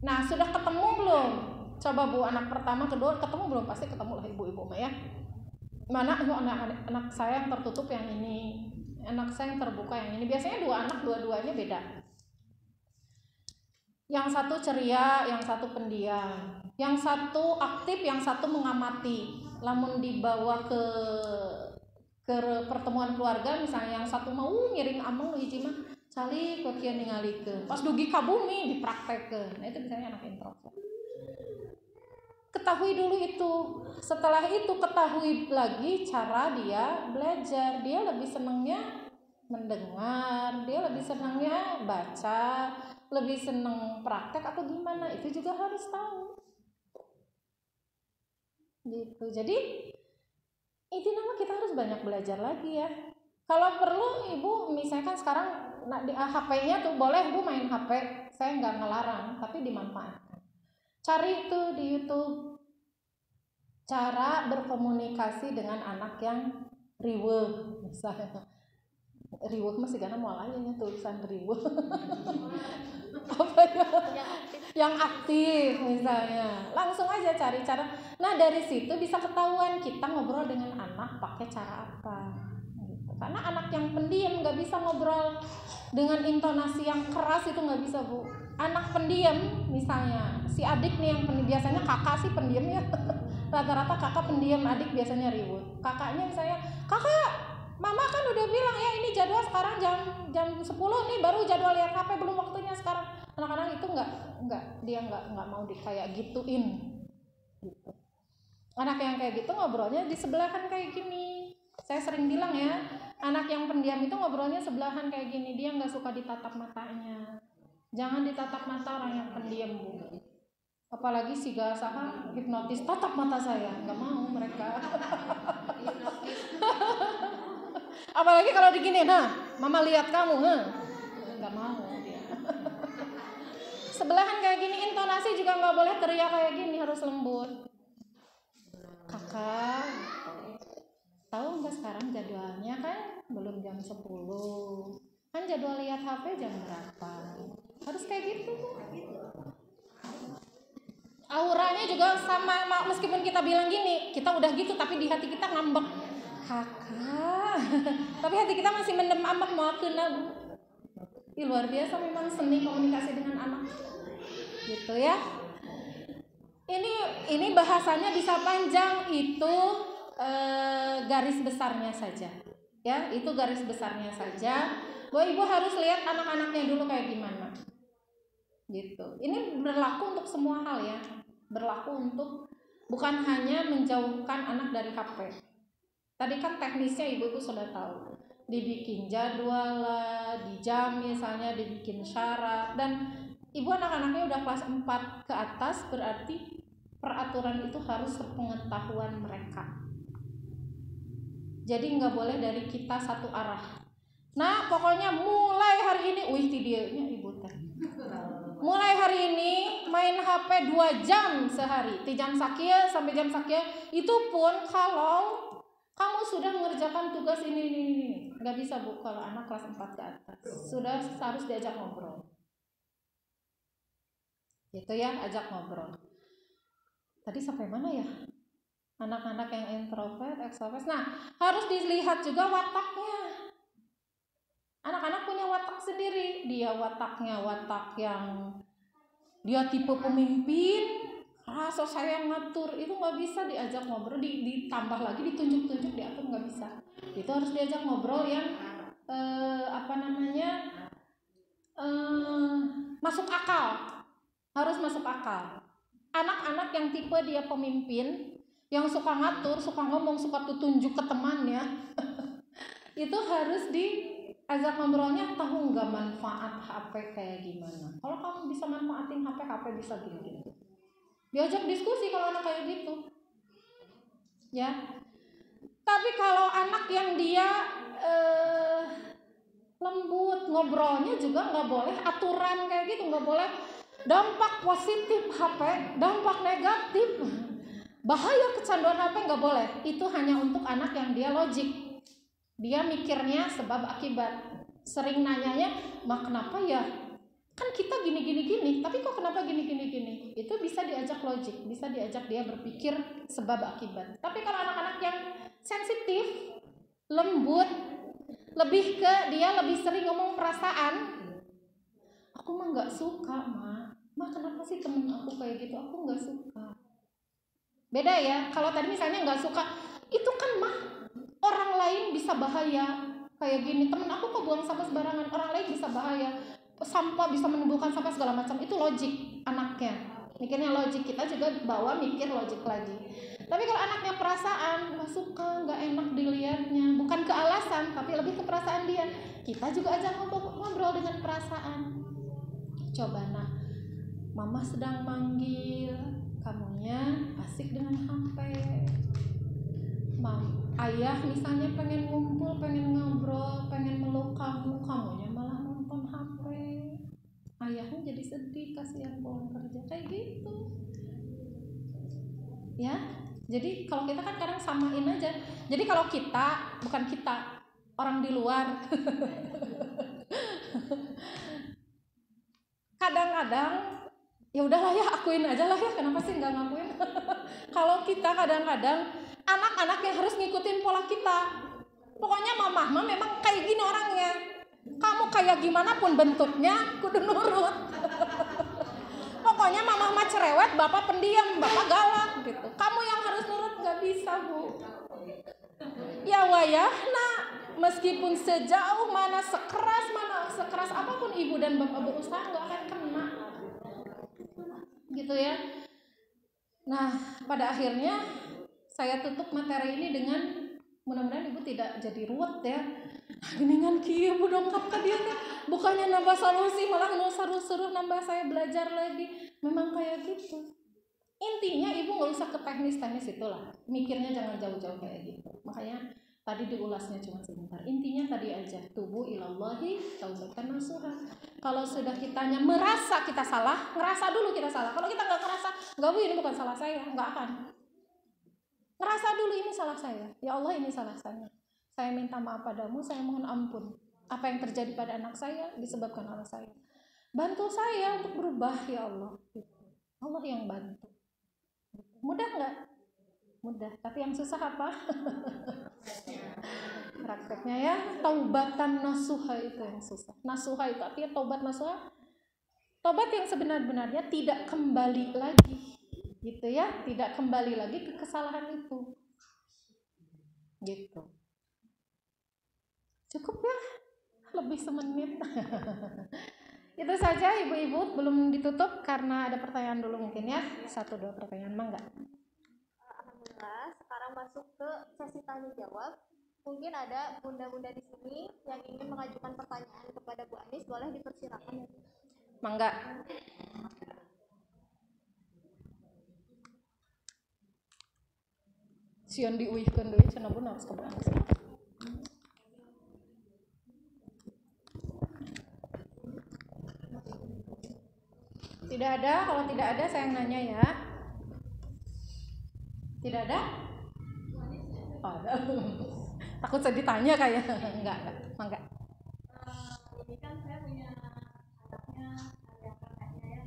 Nah, sudah ketemu belum? Coba Bu, anak pertama, kedua ketemu belum? Pasti ketemu lah ibu-ibu ya. Mana anak saya yang tertutup yang ini, anak saya yang terbuka yang ini. Biasanya dua anak dua-duanya beda. Yang satu ceria, yang satu pendiam, yang satu aktif, yang satu mengamati. Lamun dibawa ke pertemuan keluarga misalnya, yang satu mau ngiring ameng hiji mah cali kok kieu ningalikeun pas dugi ka bumi dipraktekeun. Nah itu misalnya anak introvert. Ketahui dulu itu. Setelah itu ketahui lagi cara dia belajar. Dia lebih senangnya mendengar, dia lebih senangnya baca, lebih senang praktek atau gimana, itu juga harus tahu. Gitu. Jadi intinya kita harus banyak belajar lagi ya. Kalau perlu ibu misalkan sekarang di HP-nya tuh boleh bu main HP, saya nggak ngelarang, tapi dimanfaatkan. Cari itu di YouTube cara berkomunikasi dengan anak yang riweuh, misalnya riweuh masih gana moal aja nya tulisan riweuh. Apa ya? Yang aktif misalnya, langsung aja cari cara. Nah dari situ bisa ketahuan kita ngobrol dengan anak pakai cara apa gitu. Karena anak yang pendiam nggak bisa ngobrol dengan intonasi yang keras, itu nggak bisa Bu. Anak pendiam misalnya, si adik nih yang pendiam, biasanya kakak sih pendiam ya. Rata-rata kakak pendiam, adik biasanya ribut. Kakaknya misalnya, kakak, mama kan udah bilang ya ini jadwal sekarang jam 10 nih, baru jadwal lihat HP, belum waktunya sekarang. Anak-anak itu dia nggak mau kayak gituin gitu. Anak yang kayak gitu ngobrolnya di sebelahan kayak gini. Saya sering bilang ya, anak yang pendiam itu ngobrolnya sebelahan kayak gini, dia nggak suka ditatap matanya. Jangan ditatap mata orang yang pendiam Bu. Apalagi si gasaha hipnotis tatap mata saya, nggak mau mereka. Apalagi kalau digini, nah mama lihat kamu, nggak mau dia. Sebelahan kayak gini, intonasi juga nggak boleh teriak kayak gini, harus lembut. Kakak, tahu nggak sekarang jadwalnya kan belum jam 10, kan jadwal lihat HP jam berapa? Harus kayak gitu. Auranya juga sama, meskipun kita bilang gini, kita udah gitu, tapi di hati kita ngambek, kakak. Tapi hati kita masih mendem ambek mau kena Bu. Luar biasa memang seni komunikasi dengan anak. Gitu ya. Ini bahasanya bisa panjang, itu garis besarnya saja. Ya, itu garis besarnya saja. Bahwa ibu harus lihat anak-anaknya dulu kayak gimana. Gitu. Ini berlaku untuk semua hal ya. Berlaku untuk bukan hanya menjauhkan anak dari HP. Tadi kan teknisnya ibu sudah tahu. dibikin jadwal lah, di jam misalnya dibikin syarat. Dan ibu anak-anaknya udah kelas 4 ke atas, berarti peraturan itu harus sepengetahuan mereka. Jadi nggak boleh dari kita satu arah. Nah pokoknya mulai hari ini, tidurnya ibu teh. Mulai hari ini main HP 2 jam sehari, di jam sakia sampai jam sakia. Itu pun kalau kamu sudah mengerjakan tugas ini. Nggak bisa bu, kalau anak kelas 4 ke atas sudah harus diajak ngobrol. Gitu ya, ajak ngobrol. Tadi sampai mana ya? Anak-anak yang introvert, extrovert. Nah, harus dilihat juga wataknya. Anak-anak punya watak sendiri. Dia wataknya watak yang dia tipe pemimpin, rasa saya yang ngatur, itu nggak bisa diajak ngobrol, ditambah lagi ditunjuk-tunjuk diatur, nggak bisa. Itu harus diajak ngobrol yang masuk akal, harus masuk akal. Anak-anak yang tipe dia pemimpin, yang suka ngatur, suka ngomong, suka tunjuk ke temannya, itu harus diajak ngobrolnya, tahu nggak manfaat HP kayak gimana. Kalau kamu bisa manfaatin HP bisa gini-gini. Diajak diskusi kalau anak kayak gitu, ya. Tapi kalau anak yang dia lembut, ngobrolnya juga nggak boleh aturan kayak gitu, nggak boleh dampak positif HP, dampak negatif, bahaya kecanduan HP, nggak boleh. Itu hanya untuk anak yang dia logik, dia mikirnya sebab akibat. Sering nanyanya, mak kenapa ya? Kan kita gini, tapi kok kenapa gini. Itu bisa diajak logik, bisa diajak dia berpikir sebab akibat. Tapi kalau anak-anak yang sensitif, lembut, lebih ke dia lebih sering ngomong perasaan. Aku mah nggak suka, ma kenapa sih temen aku kayak gitu? Aku nggak suka. Beda ya. Kalau tadi misalnya nggak suka, itu kan mah orang lain bisa bahaya. Kayak gini, temen aku kok buang sampah sembarangan, orang lain bisa bahaya. Sampah bisa menimbulkan sampah segala macam. Itu logik anaknya, mikirnya logik. Kita juga bawa mikir logik lagi. Tapi kalau anaknya perasaan, nggak suka, nggak enak dilihatnya, bukan ke alasan tapi lebih ke perasaan dia, kita juga ajak ngobrol dengan perasaan. Coba mama sedang manggil, kamunya asik dengan HP. Ayah misalnya pengen ngumpul, pengen ngobrol, pengen meluk kamu, kamunya malah nonton HP. Ayahnya jadi sedih, kasihan pulang kerja, kayak gitu. Ya, jadi kalau kita kan kadang samain aja. Jadi kalau kita, bukan kita, orang di luar. Kadang-kadang ya udahlah ya, akuin aja lah ya, kenapa sih nggak ngakuin? Kalau kita kadang-kadang anak-anak yang harus ngikutin pola kita. Pokoknya mama memang kayak gini orangnya. Kamu kayak gimana pun bentuknya kudu nurut. Pokoknya mama cerewet, bapak pendiam, bapak galak gitu. Kamu yang harus nurut, nggak bisa bu. Ya wayahna, meskipun sejauh mana sekeras apapun ibu dan bapak berusaha, nggak akan kena. Gitu ya. Nah, pada akhirnya saya tutup materi ini dengan mudah-mudahan ibu tidak jadi ruwet ya. Geningan kieu bu dongkap ka dia teh. Bukannya nambah solusi malah suruh nambah saya belajar lagi. Memang kayak gitu. Intinya ibu nggak usah ke teknis itulah. Mikirnya jangan jauh-jauh kayak gitu. Makanya tadi diulasnya cuma sebentar. Intinya tadi aja, tubu ilallahi taubatan nasuha. Kalau sudah kitanya merasa kita salah, ngerasa dulu kita salah. Kalau kita nggak ngerasa, nggak bu ini bukan salah saya, nggak akan. Ngerasa dulu ini salah saya. Ya Allah ini salah saya. Saya minta maaf padamu, saya mohon ampun. Apa yang terjadi pada anak saya disebabkan oleh saya. Bantu saya untuk berubah ya Allah. Allah yang bantu. Mudah nggak? Mudah. Tapi yang susah apa? Prakteknya ya. Taubatan nasuha itu yang susah. Nasuha itu artinya taubat nasuha. Taubat yang sebenar-benarnya tidak kembali lagi. Gitu ya. Tidak kembali lagi ke kesalahan itu. Gitu. Cukup ya? Lebih semenit. Itu saja ibu-ibu, belum ditutup karena ada pertanyaan dulu mungkin ya. 1-2 pertanyaan, mangga. Alhamdulillah, sekarang masuk ke sesi tanya jawab. Mungkin ada bunda-bunda di sini yang ingin mengajukan pertanyaan kepada Bu Anis, boleh dipersilakan. Mangga. Sion diuihkeun deui cenah bener harus kebeang. Tidak ada, kalau tidak ada saya yang nanya ya. Tidak ada? Oh, ada. Takut saya ditanya kayak enggak, mangga. Ini kan saya punya anaknya ada kakaknya ya.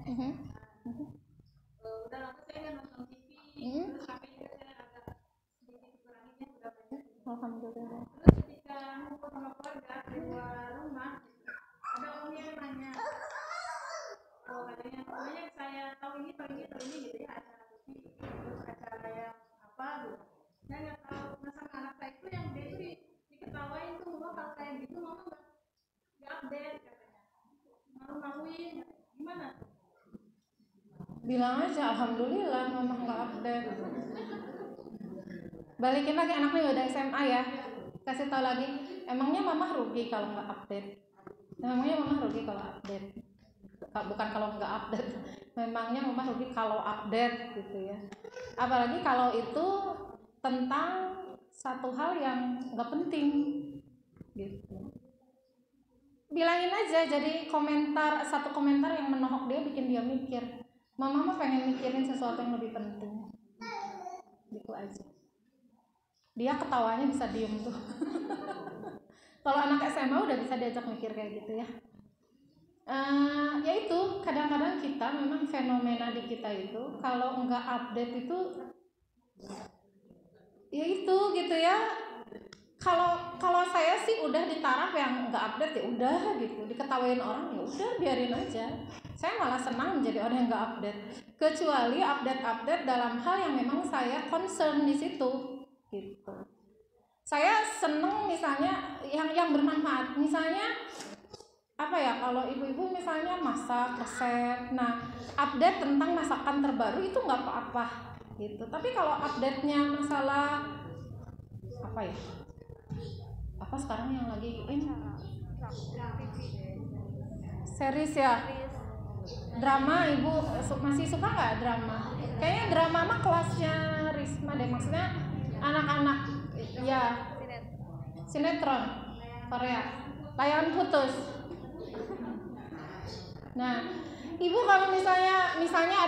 Udah lama saya nggak nonton TV, terus HP juga saya agak sedikit dikuranginya udah banyak. Alhamdulillah. Terus ketika ngumpul sama keluarga di luar rumah, ada om yang nanya, oh katanya pokoknya saya tahu ini gitu ya acara TV, terus acara yang apa gitu. Saya nggak tahu, nah sama anak saya itu yang dia itu diketawain tuh, mama kalau kayak gitu mama nggak update katanya, malu-maluin, gimana? Bilang aja alhamdulillah mama nggak update. Balikin lagi anaknya udah SMA ya, kasih tahu lagi emangnya mama rugi kalau nggak update. Memangnya mama rugi kalau update, bukan kalau nggak update, memangnya mama rugi kalau update gitu ya. Apalagi kalau itu tentang satu hal yang nggak penting gitu. Bilangin aja, jadi satu komentar yang menohok dia bikin dia mikir, mama mah pengen mikirin sesuatu yang lebih penting gitu aja. Dia ketawanya bisa diem tuh. Kalau anak SMA udah bisa diajak mikir kayak gitu ya. Ya itu kadang-kadang kita memang fenomena di kita itu kalau nggak update itu ya itu gitu ya. Kalau saya sih udah di taraf yang nggak update ya udah gitu, diketawain orang ya udah biarin aja. Saya malah senang menjadi orang yang nggak update, kecuali update dalam hal yang memang saya concern di situ gitu. Saya seneng misalnya yang bermanfaat, misalnya apa ya, kalau ibu-ibu misalnya masak resep, nah update tentang masakan terbaru itu nggak apa-apa gitu. Tapi kalau update-nya masalah apa ya, apa sekarang yang lagi series ya, drama, ibu masih suka nggak drama? Kayaknya drama mah kelasnya Risma deh, maksudnya anak-anak ya, sinetron Korea, Layangan Putus. Nah, ibu kalau misalnya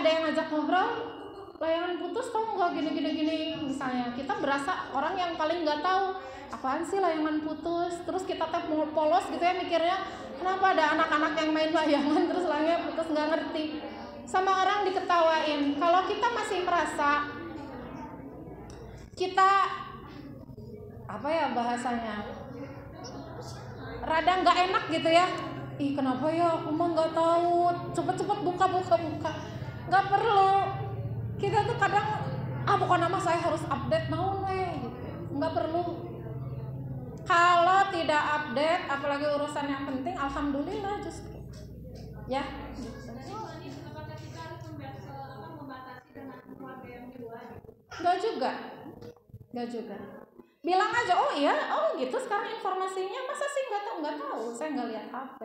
ada yang ngajak ngobrol, Layangan Putus tau nggak gini misalnya, kita berasa orang yang paling nggak tahu apaan sih Layangan Putus. Terus kita mau polos gitu ya mikirnya, kenapa ada anak-anak yang main layangan terus Layangan Putus nggak ngerti, sama orang diketawain. Kalau kita masih merasa kita apa ya bahasanya, rada nggak enak gitu ya, ih kenapa ya aku mah nggak tahu, cepet buka, nggak perlu. Kita tuh kadang bukan nama saya harus update naon gitu, nggak perlu. Kalau tidak update apalagi urusan yang penting, alhamdulillah justru ya. Nggak juga. Bilang aja, oh iya, oh gitu sekarang informasinya, masa sih nggak tahu, saya nggak lihat HP.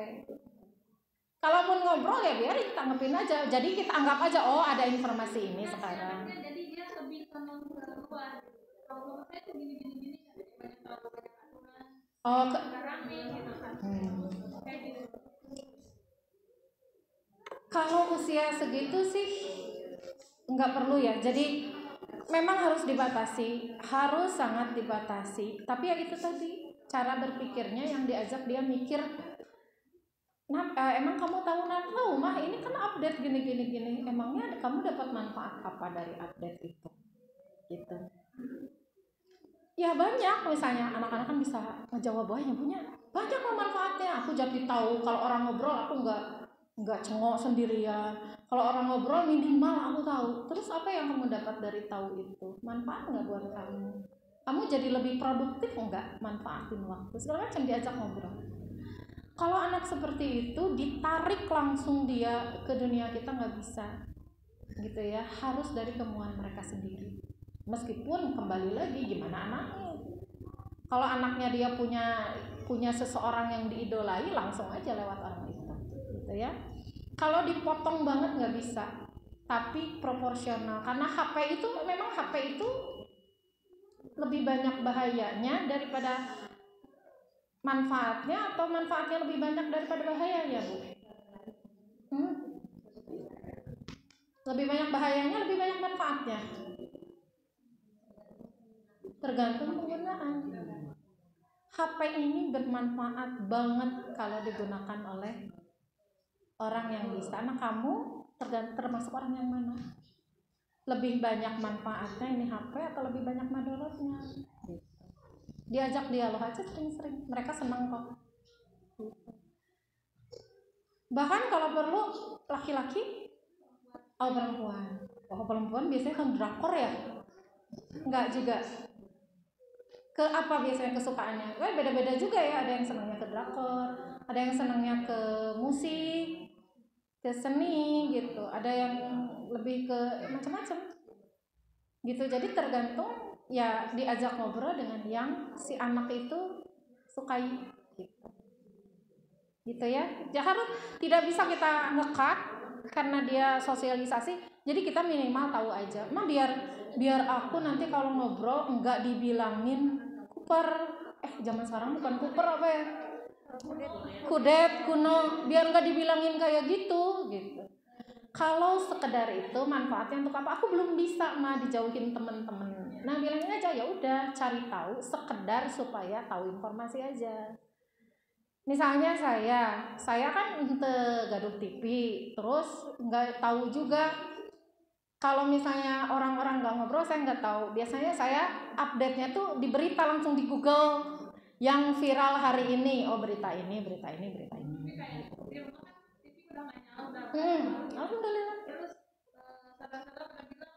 Kalaupun ngobrol ya biar ditanggepin aja, jadi kita anggap aja oh ada informasi ini sekarang. Jadi dia lebih senang keluar. Kalau saya tuh gini banyak aturan. Oh, rame gitu kan. Kayak gitu. Kalau usia segitu sih nggak perlu ya, jadi memang harus dibatasi, harus sangat dibatasi. Tapi ya itu tadi cara berpikirnya yang diajak dia mikir. Nah, emang kamu tahu mah ini kan update gini. Emangnya kamu dapat manfaat apa dari update itu? Gitu. Ya banyak, misalnya anak-anak kan bisa ngejawab banyak manfaatnya. Aku jadi tahu kalau orang ngobrol aku nggak cengok sendirian. Kalau orang ngobrol minimal aku tahu. Terus apa yang kamu dapat dari tahu itu? Manfaat nggak buat kamu? Kamu jadi lebih produktif nggak manfaatin waktu? Segala macam diajak ngobrol. Kalau anak seperti itu ditarik langsung dia ke dunia kita nggak bisa, gitu ya. Harus dari kemauan mereka sendiri. Meskipun kembali lagi gimana anaknya. Kalau anaknya dia punya seseorang yang diidolai, langsung aja lewat orang itu, gitu ya. Kalau dipotong banget nggak bisa, tapi proporsional. Karena HP itu lebih banyak bahayanya daripada manfaatnya, atau manfaatnya lebih banyak daripada bahayanya, Bu? Lebih banyak bahayanya, lebih banyak manfaatnya? Tergantung penggunaan. HP ini bermanfaat banget kalau digunakan oleh orang yang bisa. Nah, kamu termasuk orang yang mana? Lebih banyak manfaatnya ini HP atau lebih banyak madaratnya? Diajak dialog aja sering-sering, mereka senang kok. Bahkan kalau perlu laki-laki, perempuan biasanya kan drakor ya? Enggak juga. Ke apa biasanya kesukaannya? Beda-beda juga ya, ada yang senangnya ke drakor, ada yang senangnya ke musik, ke seni gitu, ada yang lebih ke macam-macam gitu. Jadi tergantung ya, diajak ngobrol dengan yang si anak itu sukai gitu ya. Harus tidak bisa kita ngekat karena dia sosialisasi, jadi kita minimal tahu aja. Biar aku nanti kalau ngobrol enggak dibilangin kuper, zaman sekarang bukan kuper, apa ya, kudet, kuno, biar enggak dibilangin kayak gitu. Kalau sekedar itu manfaatnya untuk apa? Aku belum bisa dijauhin temen-temen. Nah, bilangin aja, ya udah cari tahu, sekedar supaya tahu informasi aja. Misalnya saya kan gaduh TV, terus nggak tahu juga. Kalau misalnya orang-orang nggak ngobrol, saya nggak tahu. Biasanya saya update-nya tuh di berita, langsung di Google yang viral hari ini. Oh, berita ini. Alhamdulillah. Terus saudara-saudara pada bilang,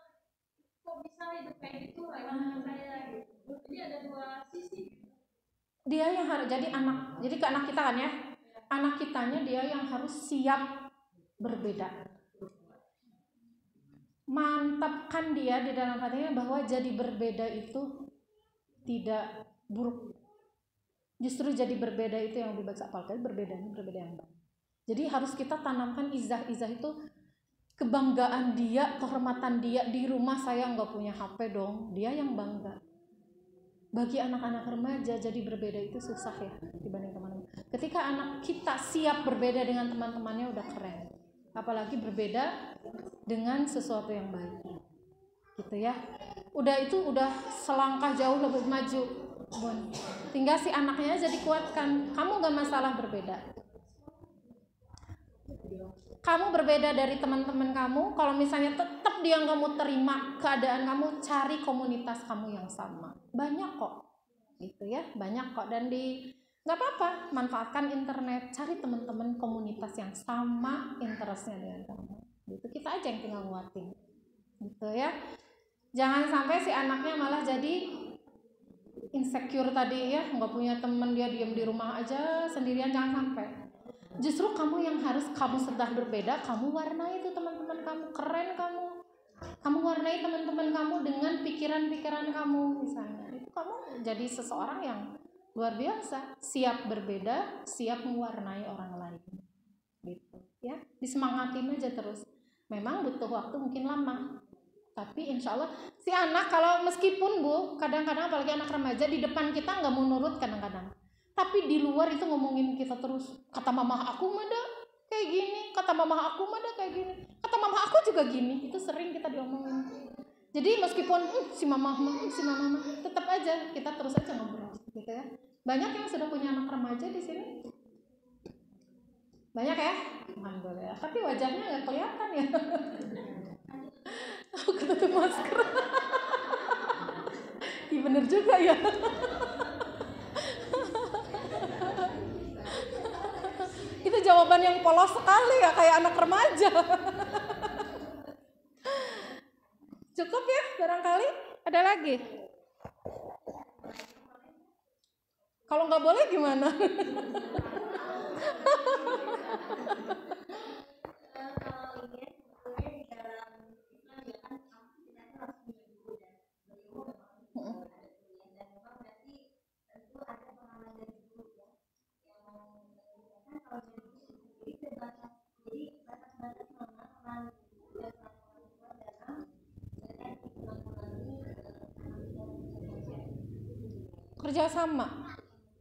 kok bisa hidup kayak gitu lewat saya gitu. Jadi ada dua sisi. Dia yang harus jadi ke anak kita kan ya. Anak kitanya dia yang harus siap berbeda. Mantapkan dia di dalam hatinya bahwa jadi berbeda itu tidak buruk. Justru jadi berbeda itu yang lebih baik. Apalagi berbeda yang baik. Jadi harus kita tanamkan izah itu, kebanggaan dia, kehormatan dia. Di rumah saya nggak punya HP dong, dia yang bangga. Bagi anak-anak remaja jadi berbeda itu susah ya dibanding teman-teman. Ketika anak kita siap berbeda dengan teman-temannya, udah keren. Apalagi berbeda dengan sesuatu yang baik, gitu ya. Udah selangkah jauh lebih maju, Bun. Tinggal si anaknya aja dikuatkan. Kamu gak masalah berbeda. Kamu berbeda dari teman-teman kamu. Kalau misalnya tetap dia nggak mau terima keadaan kamu, cari komunitas kamu yang sama. Banyak kok, gitu ya, banyak kok. Dan nggak apa-apa, manfaatkan internet, cari teman-teman komunitas yang sama interestnya dengan kamu. Gitu, kita aja yang tinggal nguatin, gitu ya. Jangan sampai si anaknya malah jadi insecure tadi ya, nggak punya teman, dia diam di rumah aja sendirian. Jangan sampai. Justru kamu yang harus, kamu sedang berbeda, kamu warnai itu teman-teman kamu, keren kamu warnai teman-teman kamu dengan pikiran-pikiran kamu misalnya. Itu kamu jadi seseorang yang luar biasa, siap berbeda, siap mewarnai orang lain, gitu ya. Disemangatin aja terus. Memang butuh waktu mungkin lama, tapi insya Allah si anak, kalau meskipun Bu, kadang-kadang apalagi anak remaja, di depan kita nggak mau nurut kadang-kadang, tapi di luar itu ngomongin kita terus. Kata mama aku mada kayak gini, kata mama aku mada kayak gini, kata mama aku juga gini. Itu sering kita diomongin. Jadi meskipun si mama tetap aja kita terus aja ngobrol, gitu ya. Banyak yang sudah punya anak remaja di sini, banyak ya, alhamdulillah. Tapi wajahnya nggak kelihatan ya. Aku tutup masker. Iya bener juga ya. Itu jawaban yang polos sekali ya, kayak anak remaja. Cukup ya, barangkali ada lagi. Kalau nggak boleh gimana? kerjasama,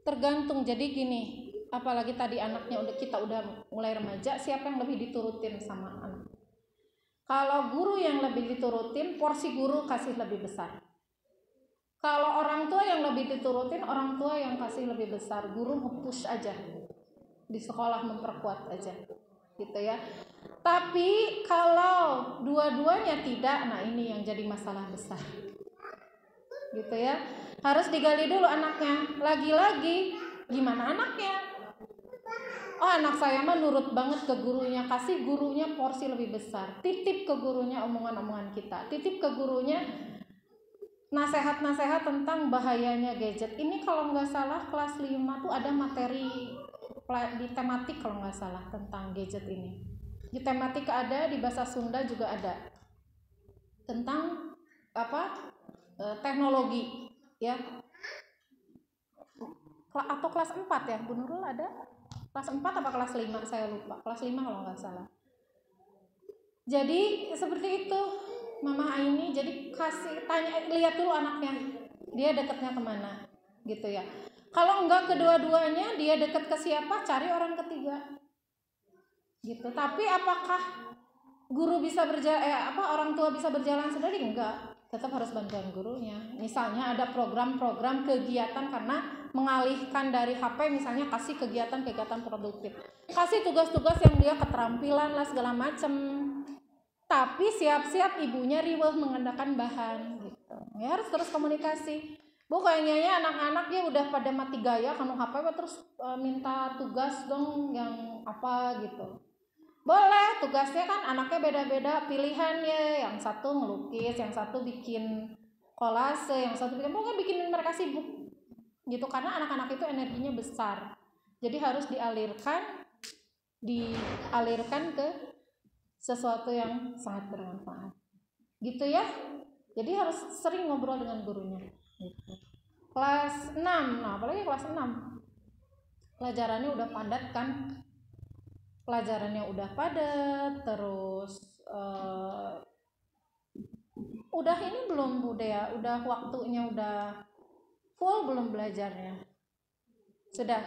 tergantung. Jadi gini, apalagi tadi anaknya kita udah mulai remaja, siapa yang lebih diturutin sama anak? Kalau guru yang lebih diturutin, porsi guru kasih lebih besar. Kalau orang tua yang lebih diturutin, orang tua yang kasih lebih besar. Guru nge-push aja di sekolah, memperkuat aja gitu ya. Tapi kalau dua-duanya tidak, nah ini yang jadi masalah besar gitu ya. Harus digali dulu anaknya. Lagi-lagi gimana anaknya? Oh, anak saya mah nurut banget ke gurunya, kasih gurunya porsi lebih besar. Titip ke gurunya omongan-omongan kita. Titip ke gurunya nasihat-nasihat tentang bahayanya gadget. Ini kalau nggak salah kelas 5 tuh ada materi di tematik kalau nggak salah tentang gadget ini. Di tematik ada, di bahasa Sunda juga ada. Tentang teknologi ya. Atau kelas 4 ya, Bu Nurul ada? Kelas 4 apa kelas 5 saya lupa. Kelas 5 kalau nggak salah. Jadi seperti itu Mama Aini. Jadi lihat dulu anaknya, dia dekatnya kemana gitu ya. Kalau enggak kedua-duanya, dia dekat ke siapa, cari orang ketiga gitu. Tapi apakah guru bisa orang tua bisa berjalan sendiri? Enggak, tetap harus bantuan gurunya. Misalnya ada program-program kegiatan, karena mengalihkan dari HP, misalnya kasih kegiatan-kegiatan produktif, kasih tugas-tugas yang dia keterampilan lah segala macem. Tapi siap-siap ibunya riweuh mengenakan bahan gitu. Ya harus terus komunikasi. Bu, kayaknya anak-anak ya udah pada mati gaya kanu HP, terus minta tugas dong yang apa gitu. Boleh, tugasnya kan anaknya beda-beda pilihannya. Yang satu ngelukis, yang satu bikin kolase, yang satu pokoknya bikin mereka sibuk gitu, karena anak-anak itu energinya besar. Jadi harus dialirkan ke sesuatu yang sangat bermanfaat gitu ya. Jadi harus sering ngobrol dengan gurunya gitu. Kelas 6, nah apalagi kelas 6 pelajarannya udah padat kan, terus udah ini belum Bu Dea, udah waktunya udah full belum belajarnya? Sudah?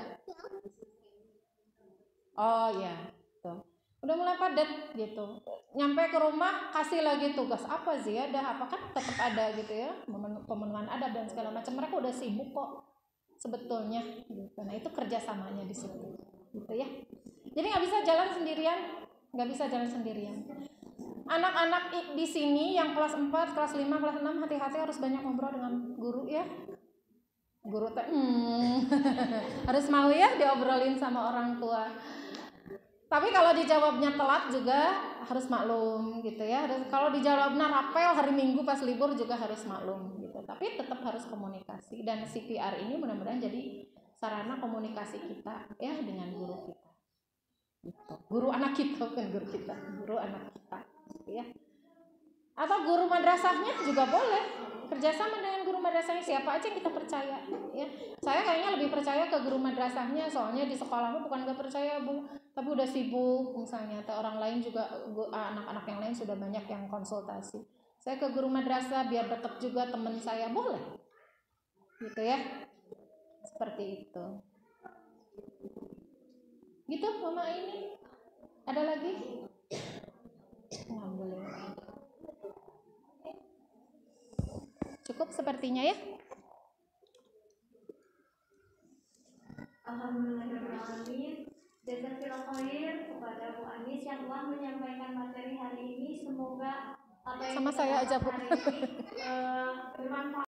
Oh ya, tuh. Udah mulai padat gitu. Nyampe ke rumah kasih lagi tugas apa sih ya? Apa kan tetap ada gitu ya, pemenuhan adab dan segala macam. Mereka udah sibuk kok sebetulnya gitu. Nah itu kerjasamanya di situ gitu ya. Jadi nggak bisa jalan sendirian. Anak-anak di sini yang kelas 4, kelas 5, kelas 6 hati-hati, harus banyak ngobrol dengan guru ya. Guru harus mau ya diobrolin sama orang tua. Tapi kalau dijawabnya telat juga harus maklum gitu ya. Kalau dijawabnya rapel hari Minggu pas libur juga harus maklum gitu. Tapi tetap harus komunikasi, dan CPR ini mudah-mudahan jadi sarana komunikasi kita ya dengan guru kita. Gitu. Guru anak kita, bukan guru kita, guru anak kita gitu ya. Atau guru madrasahnya juga boleh. Kerjasama dengan guru madrasahnya, siapa aja yang kita percaya ya. Saya kayaknya lebih percaya ke guru madrasahnya, soalnya di sekolahmu bukan gak percaya Bu, tapi udah sibuk misalnya, atau orang lain juga, anak-anak yang lain sudah banyak yang konsultasi. Saya ke guru madrasah biar deket juga teman saya, boleh gitu ya. Seperti itu gitu Mama ini. Ada lagi? Alhamdulillah. Cukup sepertinya ya. Alhamdulillahirrahmanirrahim. Jazakallahu khair kepada Bu Anis yang telah menyampaikan materi hari ini. Semoga apa yang sama saya aja Bu bermanfaat.